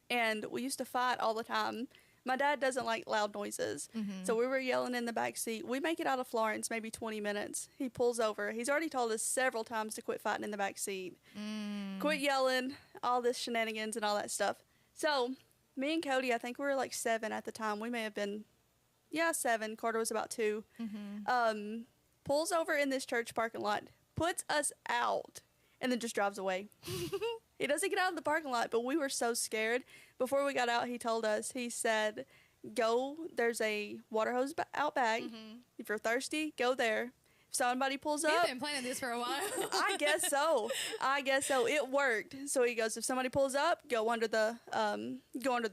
And we used to fight all the time. My dad doesn't like loud noises, so we were yelling in the back seat. We make it out of Florence maybe 20 minutes. He pulls over. He's already told us several times to quit fighting in the back seat. Quit yelling, all this shenanigans and all that stuff. So me and Cody, I think we were like 7 at the time. We may have been 7. Carter was about 2. Pulls over in this church parking lot, puts us out, and then just drives away. He doesn't get out of the parking lot, but we were so scared. Before we got out, he told us, he said, go, there's a water hose out back. If you're thirsty, go there. If somebody pulls up. He's been planning this for a while. I guess so. It worked. So he goes, if somebody pulls up, go under the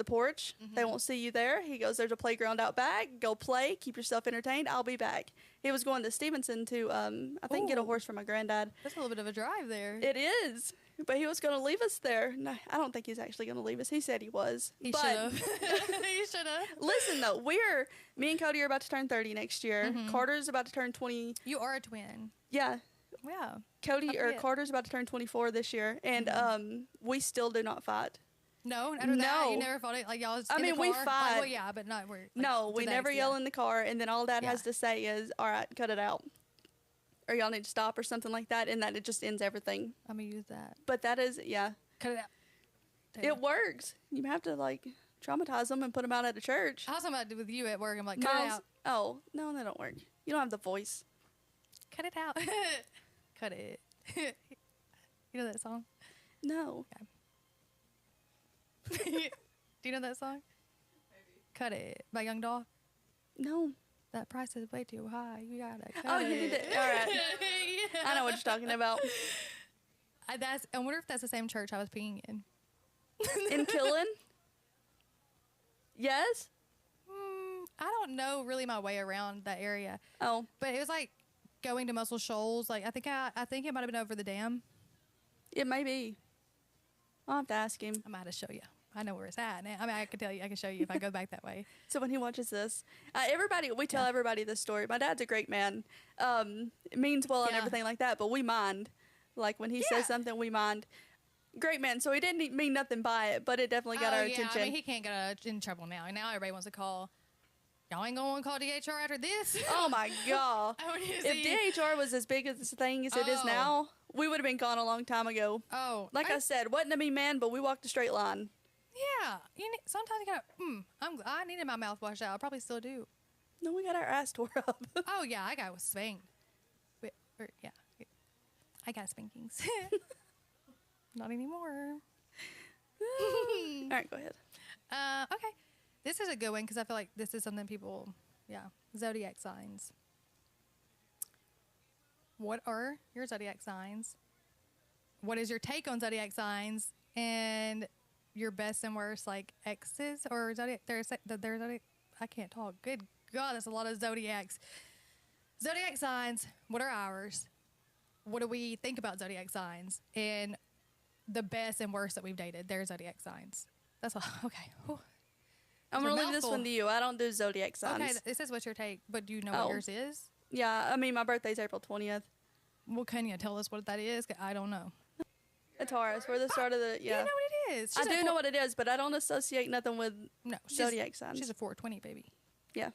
porch. They won't see you there. He goes, there's a playground out back. Go play. Keep yourself entertained. I'll be back. He was going to Stevenson to, I think, get a horse for my granddad. That's a little bit of a drive there. It is. But he was going to leave us there. No, I don't think he's actually going to leave us. He said he was. He should have. He should have. Listen, though, me and Cody are about to turn 30 next year. Carter's about to turn 20. You are a twin. Yeah. Yeah. Carter's about to turn 24 this year. And we still do not fight. No, after that, you never fought it. Like, y'all was in the car. We fight. Like, well, yeah, but not where. Like, no, we never yell in the car. And then all Dad has to say is, all right, cut it out. Or y'all need to stop or something like that. And that it just ends everything. I'm going to use that. But that is, yeah. Cut it out. It works. You have to, like, traumatize them and put them out at a church. I was talking about with you at work. I'm like, cut it out. Oh, no, they don't work. You don't have the voice. Cut it out. Cut it. You know that song? No. Okay. Do you know that song? Maybe. Cut It by Young Dolph? No. That price is way too high. You gotta cut it. Oh, you need to. All right. Yeah. I know what you're talking about. I wonder if that's the same church I was peeing in. In Killen? Yes? I don't know really my way around that area. Oh. But it was like going to Muscle Shoals. Like I think it might have been over the dam. It may be. I'll have to ask him. I might have to show you. I know where it's at now. I mean, I can tell you. I can show you if I go back that way. So when he watches this, we tell everybody this story. My dad's a great man. Means well and everything like that, but we mind. Like when he says something, we mind. Great man. So he didn't mean nothing by it, but it definitely got our attention. I mean, he can't get in trouble now. Now everybody wants to call. Y'all ain't going to call DHR after this? Oh, my God. If DHR was as big as this thing as it is now, we would have been gone a long time ago. Oh. Like I said, wasn't to be man, but we walked a straight line. Yeah. Sometimes you gotta, I needed my mouth washed out. I probably still do. No, we got our ass tore up. Oh, yeah. I got spanked. Yeah. I got spankings. Not anymore. All right, go ahead. Okay. This is a good one because I feel like this is something people, zodiac signs. What are your zodiac signs? What is your take on zodiac signs and your best and worst like exes or zodiac? There's zodiac. I can't talk. Good God, that's a lot of zodiacs. Zodiac signs. What are ours? What do we think about zodiac signs? And the best and worst that we've dated. Their zodiac signs. That's all. Okay. Whew. I'm going to leave this one to you. I don't do zodiac signs. Okay, this is what's your take, but do you know what yours is? Yeah, I mean, my birthday's April 20th. Well, can you tell us what that is? I don't know. A Taurus. We're the start of the, You know what it is. I do know what it is, but I don't associate nothing with zodiac signs. She's a 420, baby. Yeah.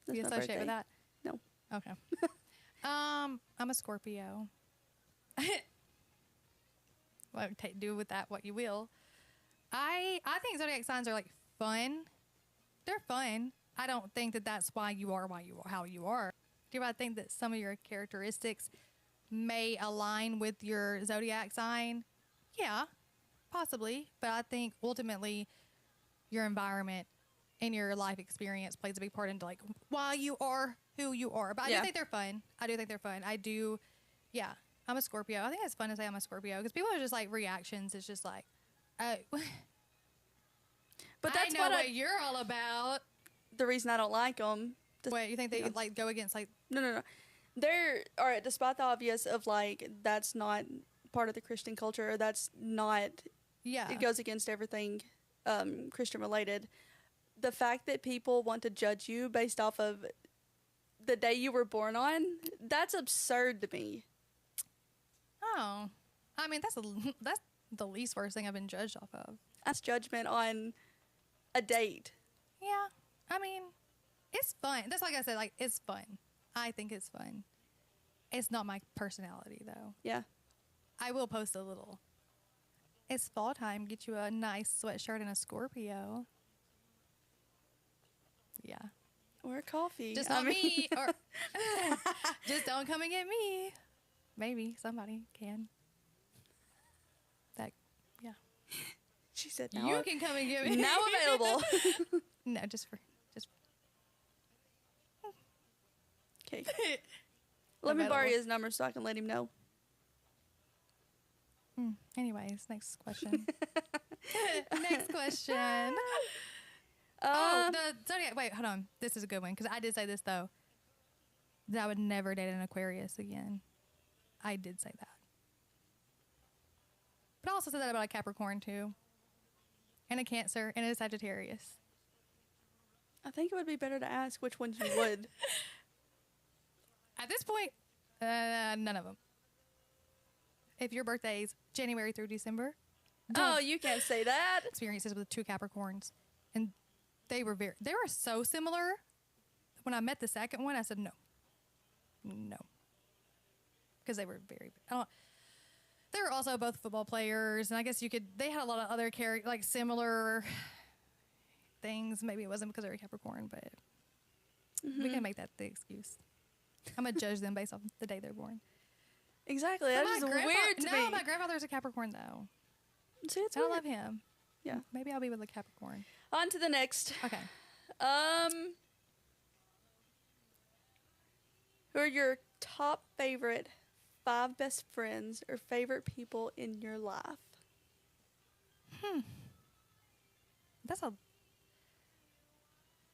That's You my associate birthday. with that? No. Okay. I'm a Scorpio. Well, do with that what you will. I think zodiac signs are like fun. They're fun. I don't think that that's why you are how you are. Do I think that some of your characteristics may align with your zodiac sign? Yeah, possibly. But I think ultimately your environment and your life experience plays a big part into like why you are who you are. But I do think they're fun. I do. Yeah. I'm a Scorpio. I think it's fun to say I'm a Scorpio because people are just like reactions. It's just like, oh. But that's what you're all about. The reason I don't like them. Wait, you think they like go against like? No. They're all right. Despite the obvious of like that's not part of the Christian culture. Or that's not. Yeah. It goes against everything Christian related. The fact that people want to judge you based off of the day you were born on, that's absurd to me. Oh, I mean that's the least worst thing I've been judged off of. That's judgment on a date. Yeah, I mean it's fun. That's like I said, like it's fun. I think it's fun. It's not my personality though. Yeah, I will post a little. It's fall time. Get you a nice sweatshirt and a Scorpio. Yeah. Or coffee. Just not me. Or just don't come and get me. Maybe somebody can. That, yeah. She said, You can come and get me. now available. No, just. Okay. Let me borrow Available. his number so I can let him know. Anyways, next question. Next question. Uh, The zodiac. Wait, hold on. This is a good one because I did say this though. That I would never date an Aquarius again. I did say that, but I also said that about a Capricorn too, and a Cancer and a Sagittarius. I think it would be better to ask which ones you would. At this point, none of them. If your birthday's January through December, Oh, you can't say that. experiences with 2 Capricorns, and they were so similar. When I met the second one, I said no, because they were very. They were also both football players, and I guess they had a lot of other like similar things. Maybe it wasn't because they were Capricorn, but we can make that the excuse. I'm gonna judge them based on the day they're born. Exactly. That is weird to me. My grandfather's a Capricorn though. See, it's I weird. love him. Yeah. Maybe I'll be with a Capricorn. On to the next. Okay. Who are your top favorite 5 best friends or favorite people in your life?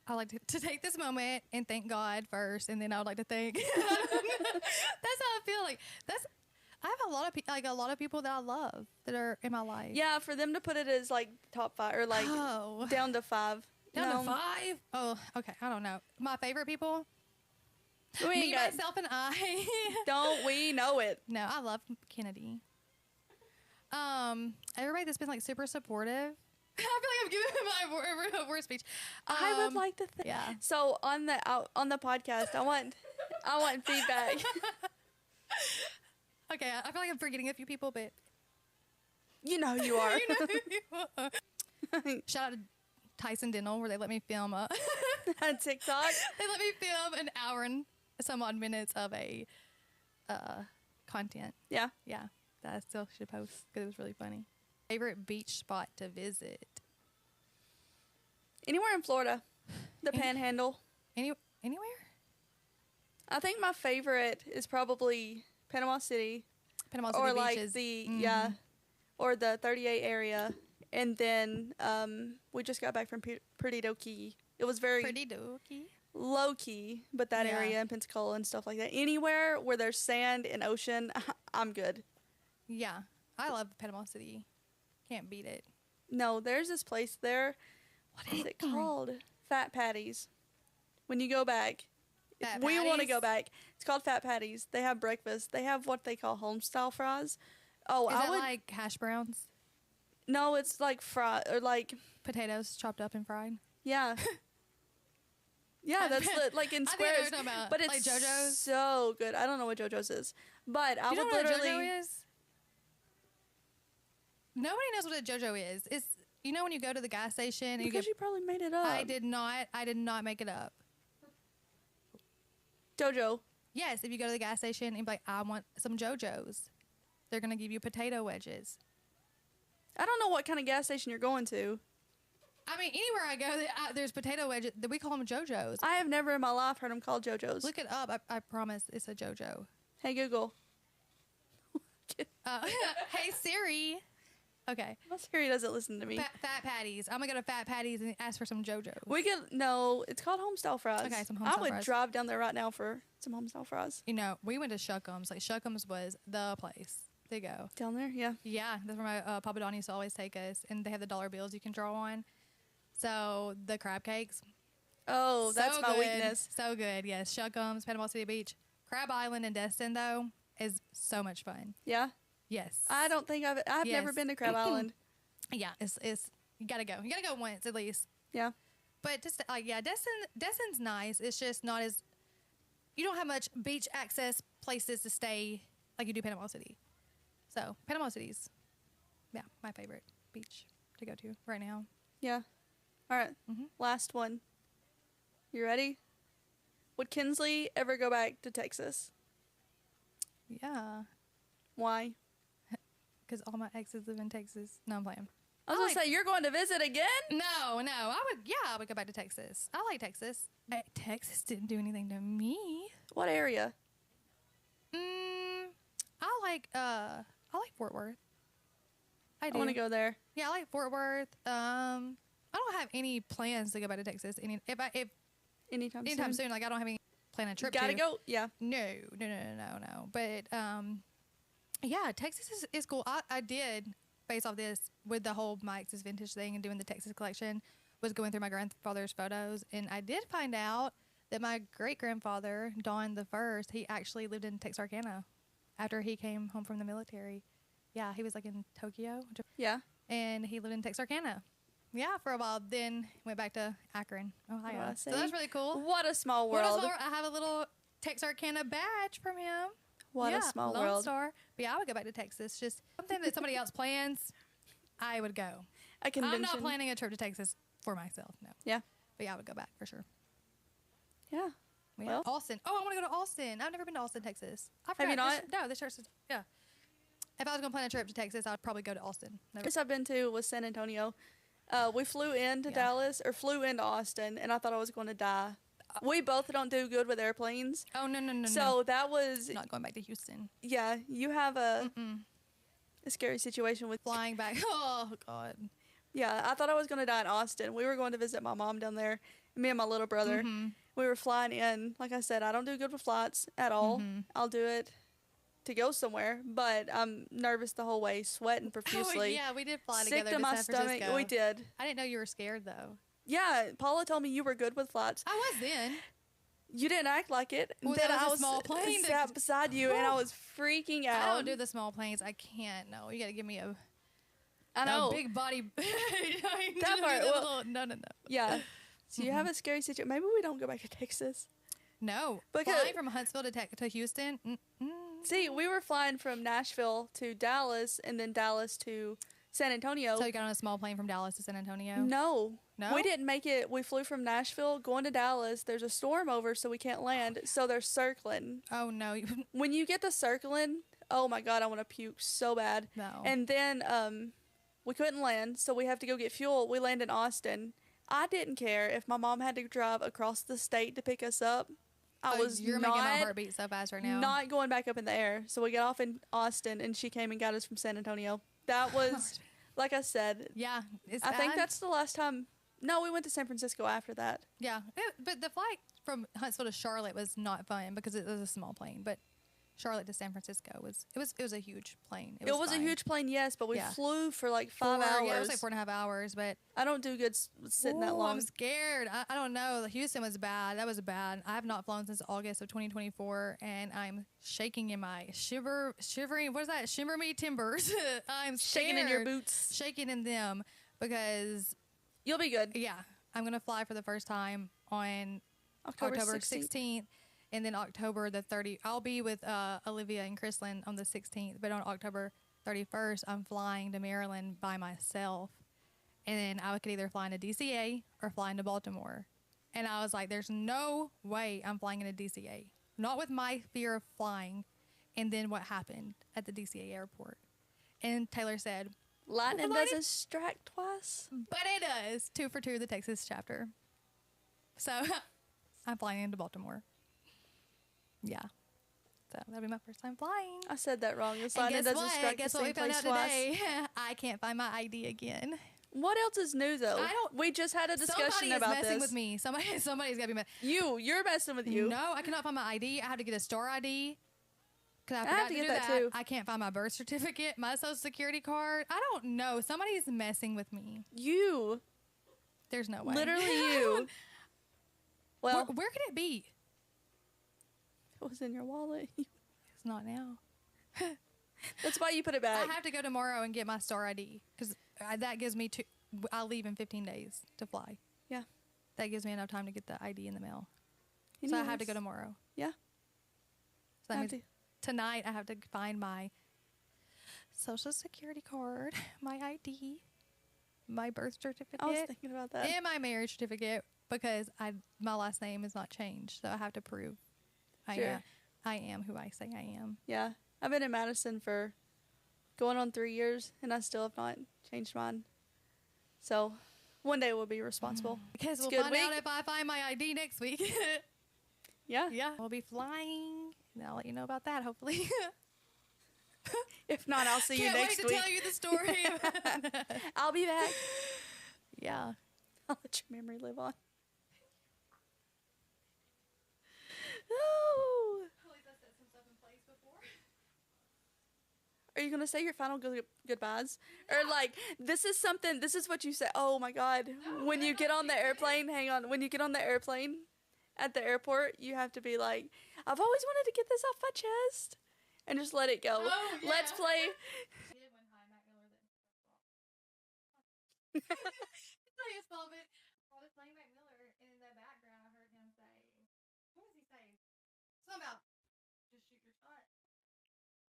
I like to take this moment and thank God first, and then I would like to thank. That's how I feel. Like I have a lot of people that I love that are in my life. Yeah, for them to put it as like top 5 or like down to 5. Down to 5. Oh, okay. I don't know. My favorite people. Me, myself, and I. Don't we know it? No, I love Kennedy. Everybody that's been like super supportive. I feel like I'm giving my word speech. I would like to think. Yeah. So on the podcast, I want feedback. Okay, I feel like I'm forgetting a few people, but You know you are. you know who you are. Shout out to Tyson Dental, where they let me film On TikTok. They let me film an hour and some odd minutes of a content. Yeah. Yeah, that I still should post because it was really funny. Favorite beach spot to visit? Anywhere in Florida. The Panhandle. Anywhere? I think my favorite is probably Panama City. Panama City Or like beaches. the or the 38 area. And then we just got back from Perdido Key. It was very Pretty dookie. low key, but that Yeah. area in Pensacola and stuff like that. Anywhere where there's sand and ocean, I'm good. Yeah, I love Panama City. Can't beat it. No, there's this place there. What is it called? Fat Patties. When you go back, Fat we want to Patties? go back. It's called Fat Patties. They have breakfast. They have what they call home style fries. Oh, Is I that would. like hash browns? No, it's like fry or like Potatoes chopped up and fried? yeah. Yeah, that's like in I think I know what squares. you're talking about. But it's Like JoJo's? so good. I don't know what JoJo's is, but I You would know what a literally. JoJo is? Nobody knows what a JoJo is. It's when you go to the gas station and Because you probably made it up. I did not make it up. JoJo. Yes, if you go to the gas station and be like, I want some JoJo's, they're gonna give you potato wedges. I don't know what kind of gas station you're going to. I mean, anywhere I go, there's potato wedges. We call them JoJo's. I have never in my life heard them called JoJo's. Look it up. I promise it's a JoJo. Hey Google. Hey Siri. Okay. My Siri doesn't listen to me. Fat Patties. I'm gonna go to Fat Patties and ask for some JoJo's. We could no. It's called homestyle fries. Okay, some I homestyle would fries. drive down there right now for some homestyle fries. We went to Shuckums. Like Shuckums was the place to go. Down there, yeah. Yeah, that's where my Papa Don used to always take us, and they have the dollar bills you can draw on. So the crab cakes. Oh, that's so my good. weakness. So good. Yes, Shuckums, Panama City Beach, Crab Island in Destin though is so much fun. Yeah. Yes. I don't think I've never Yes. been to Crab Island. Yeah, it's you gotta go. You gotta go once at least. Yeah. But just Destin's nice. It's just not as you don't have much beach access places to stay like you do Panama City. So Panama City's my favorite beach to go to right now. Yeah. All right. Mhm. Last one. You ready? Would Kensley ever go back to Texas? Yeah. Why? Because all my exes live in Texas. No, I'm playing. I was going to say, you're going to visit again? No. I would go back to Texas. I like Texas. Texas didn't do anything to me. What area? I like Fort Worth. I do. I want to go there. Yeah, I like Fort Worth. I don't have any plans to go back to Texas. Anytime soon. Like, I don't have any plan a trip. Gotta go. Yeah. No. But yeah, Texas is cool. I did, based off this, with the whole my ex's vintage thing and doing the Texas collection, was going through my grandfather's photos, and I did find out that my great grandfather, Don the First, he actually lived in Texarkana after he came home from the military. Yeah, he was like in Tokyo. Yeah. And he lived in Texarkana. Yeah, for a while. Then went back to Akron, Ohio. So that's really cool. What a small world. I have a little Texarkana badge from him. What a small Lone world. Star. But yeah, I would go back to Texas. Just something that somebody else plans, I would go. A convention. I'm not planning a trip to Texas for myself, no. Yeah. But yeah, I would go back for sure. Yeah. Yeah. Well. Austin. Oh, I want to go to Austin. I've never been to Austin, Texas. Have you not? This church is, yeah. If I was going to plan a trip to Texas, I'd probably go to Austin. Never. Place I've been to was San Antonio. We flew into Dallas, or flew into Austin, and I thought I was going to die. We both don't do good with airplanes. Oh, no. So that was... Not going back to Houston. Yeah, you have a scary situation with... Flying back. Oh, God. Yeah, I thought I was going to die in Austin. We were going to visit my mom down there, me and my little brother. We were flying in. Like I said, I don't do good with flights at all. I'll do it to go somewhere, but I'm nervous the whole way, sweating profusely. Oh, yeah, we did fly Sick together to my San stomach. Francisco. We did. I didn't know you were scared, though. Yeah, Paula told me you were good with flights. I was then. You didn't act like it. Well, then that I was a small plane sat beside you, and I was freaking out. I don't do the small planes. I can't. No, you got to give me a big body. That part. Well, no. Yeah. So you have a scary situation. Maybe we don't go back to Texas. No. Because flying from Huntsville to Houston. See, we were flying from Nashville to Dallas, and then Dallas to San Antonio. So you got on a small plane from Dallas to San Antonio? No. No? We didn't make it. We flew from Nashville, going to Dallas. There's a storm over, so we can't land. So they're circling. Oh, no. When you get the circling, oh my God, I want to puke so bad. No. And then we couldn't land, so we have to go get fuel. We land in Austin. I didn't care if my mom had to drive across the state to pick us up. You're making my heart beat so fast right now. Not going back up in the air. So we got off in Austin, and she came and got us from San Antonio. That was, like I said, yeah. I think that's the last time. No, we went to San Francisco after that. Yeah. But the flight from Huntsville to Charlotte was not fun because it was a small plane. But Charlotte to San Francisco was a huge plane. It was a huge plane, yes, but we flew for like 5 hours. Yeah, it was like 4.5 hours, but I don't do good sitting that long. I'm scared. I don't know. Houston was bad. That was bad. I have not flown since August of 2024, and I'm shaking in my shivering. What is that? Shimmer me timbers. I'm scared. Shaking in your boots. Shaking in them because you'll be good. Yeah, I'm gonna fly for the first time on October 16th. And then October the 30th, I'll be with Olivia and Chrislyn on the 16th. But on October 31st, I'm flying to Maryland by myself. And then I could either fly into DCA or fly into Baltimore. And I was like, there's no way I'm flying into DCA. Not with my fear of flying. And then what happened at the DCA airport. And Taylor said, Lightning doesn't strike twice. But it does. 2 for 2, the Texas chapter. So I'm flying into Baltimore. Yeah. So that'll be my first time flying. I said that wrong. This lightning doesn't strike the same place twice. Today? I can't find my ID again. What else is new though? We just had a discussion about this. Somebody is messing with me. Somebody's got to be messing. You're messing with you. No, I cannot find my ID. I have to get a store ID. I have to get that too. I can't find my birth certificate, my social security card. I don't know. Somebody's messing with me. You. There's no way. Literally you. Well, where could it be? It was in your wallet. It's not now. That's why you put it back. I have to go tomorrow and get my star ID because that gives me I'll leave in 15 days to fly. Yeah. That gives me enough time to get the ID in the mail. So I have to go tomorrow. Yeah. So that means tonight I have to find my social security card, my ID, my birth certificate. I was thinking about that. And my marriage certificate. because my last name is not changed, so I have to prove Sure. I am who I say I am. Yeah. I've been in Madison for going on 3 years, and I still have not changed mine. So one day we'll be responsible. Because It's we'll a good find out week. if I find my ID next week. Yeah. Yeah, we'll be flying, and I'll let you know about that, hopefully. If not, I'll see you Can't next wait to week. tell you the story. I'll be back. Yeah. I'll let your memory live on. Oh. Are you going to say your final goodbyes? Or like, this is what you say. Oh my God. When you get on the airplane, hang on. When you get on the airplane at the airport, you have to be like, I've always wanted to get this off my chest. And just let it go. Oh, yeah. Let's play. I was playing Mac Miller, and in the background, I heard him say, what does he say? Something about just shoot your shot. Just shoot your shot.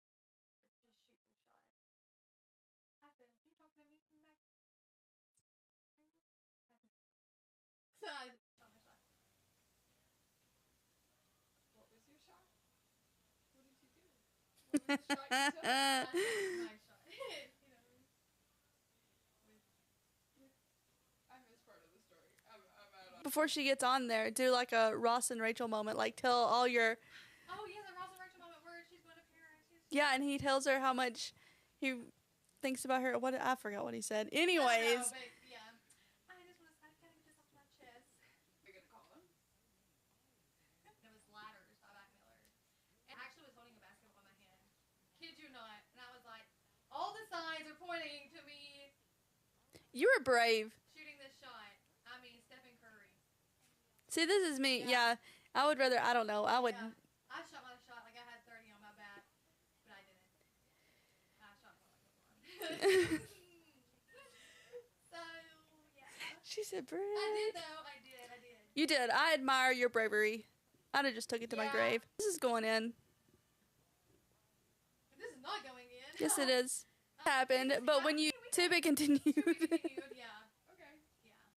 I said, you talking to me from back? So I shot my shot. What was your shot? What did you do? What was the shot you took? I said, my shot. You know. I missed part of the story. I'm out on. Before she gets on there, do like a Ross and Rachel moment. Like tell all your... Oh, yeah, the Ross and Rachel moment where she's going to Paris. Yeah, and he tells her how much he thinks about her. What I forgot what he said. No, Anyways, but yeah. I just want to I gotta get this off my chest. Are you gonna call him? It was ladders by Mac Miller. And I actually was holding a basketball in my hand. Kid you not. And I was like, all the signs are pointing to me you were brave. shooting this shot. I mean, Stephen Curry. See, this is me. Yeah. Yeah, I would rather. I don't know. I would. Yeah. I shot my shot like I had 30 on my back, but I didn't. I shot one like a one. So, yeah. She said brave. I did, though. I did. You did. I admire your bravery. I'd have just took it to my Yeah. grave. This is going in. This is not going in. Yes, it is. Happened, but when you to be continued.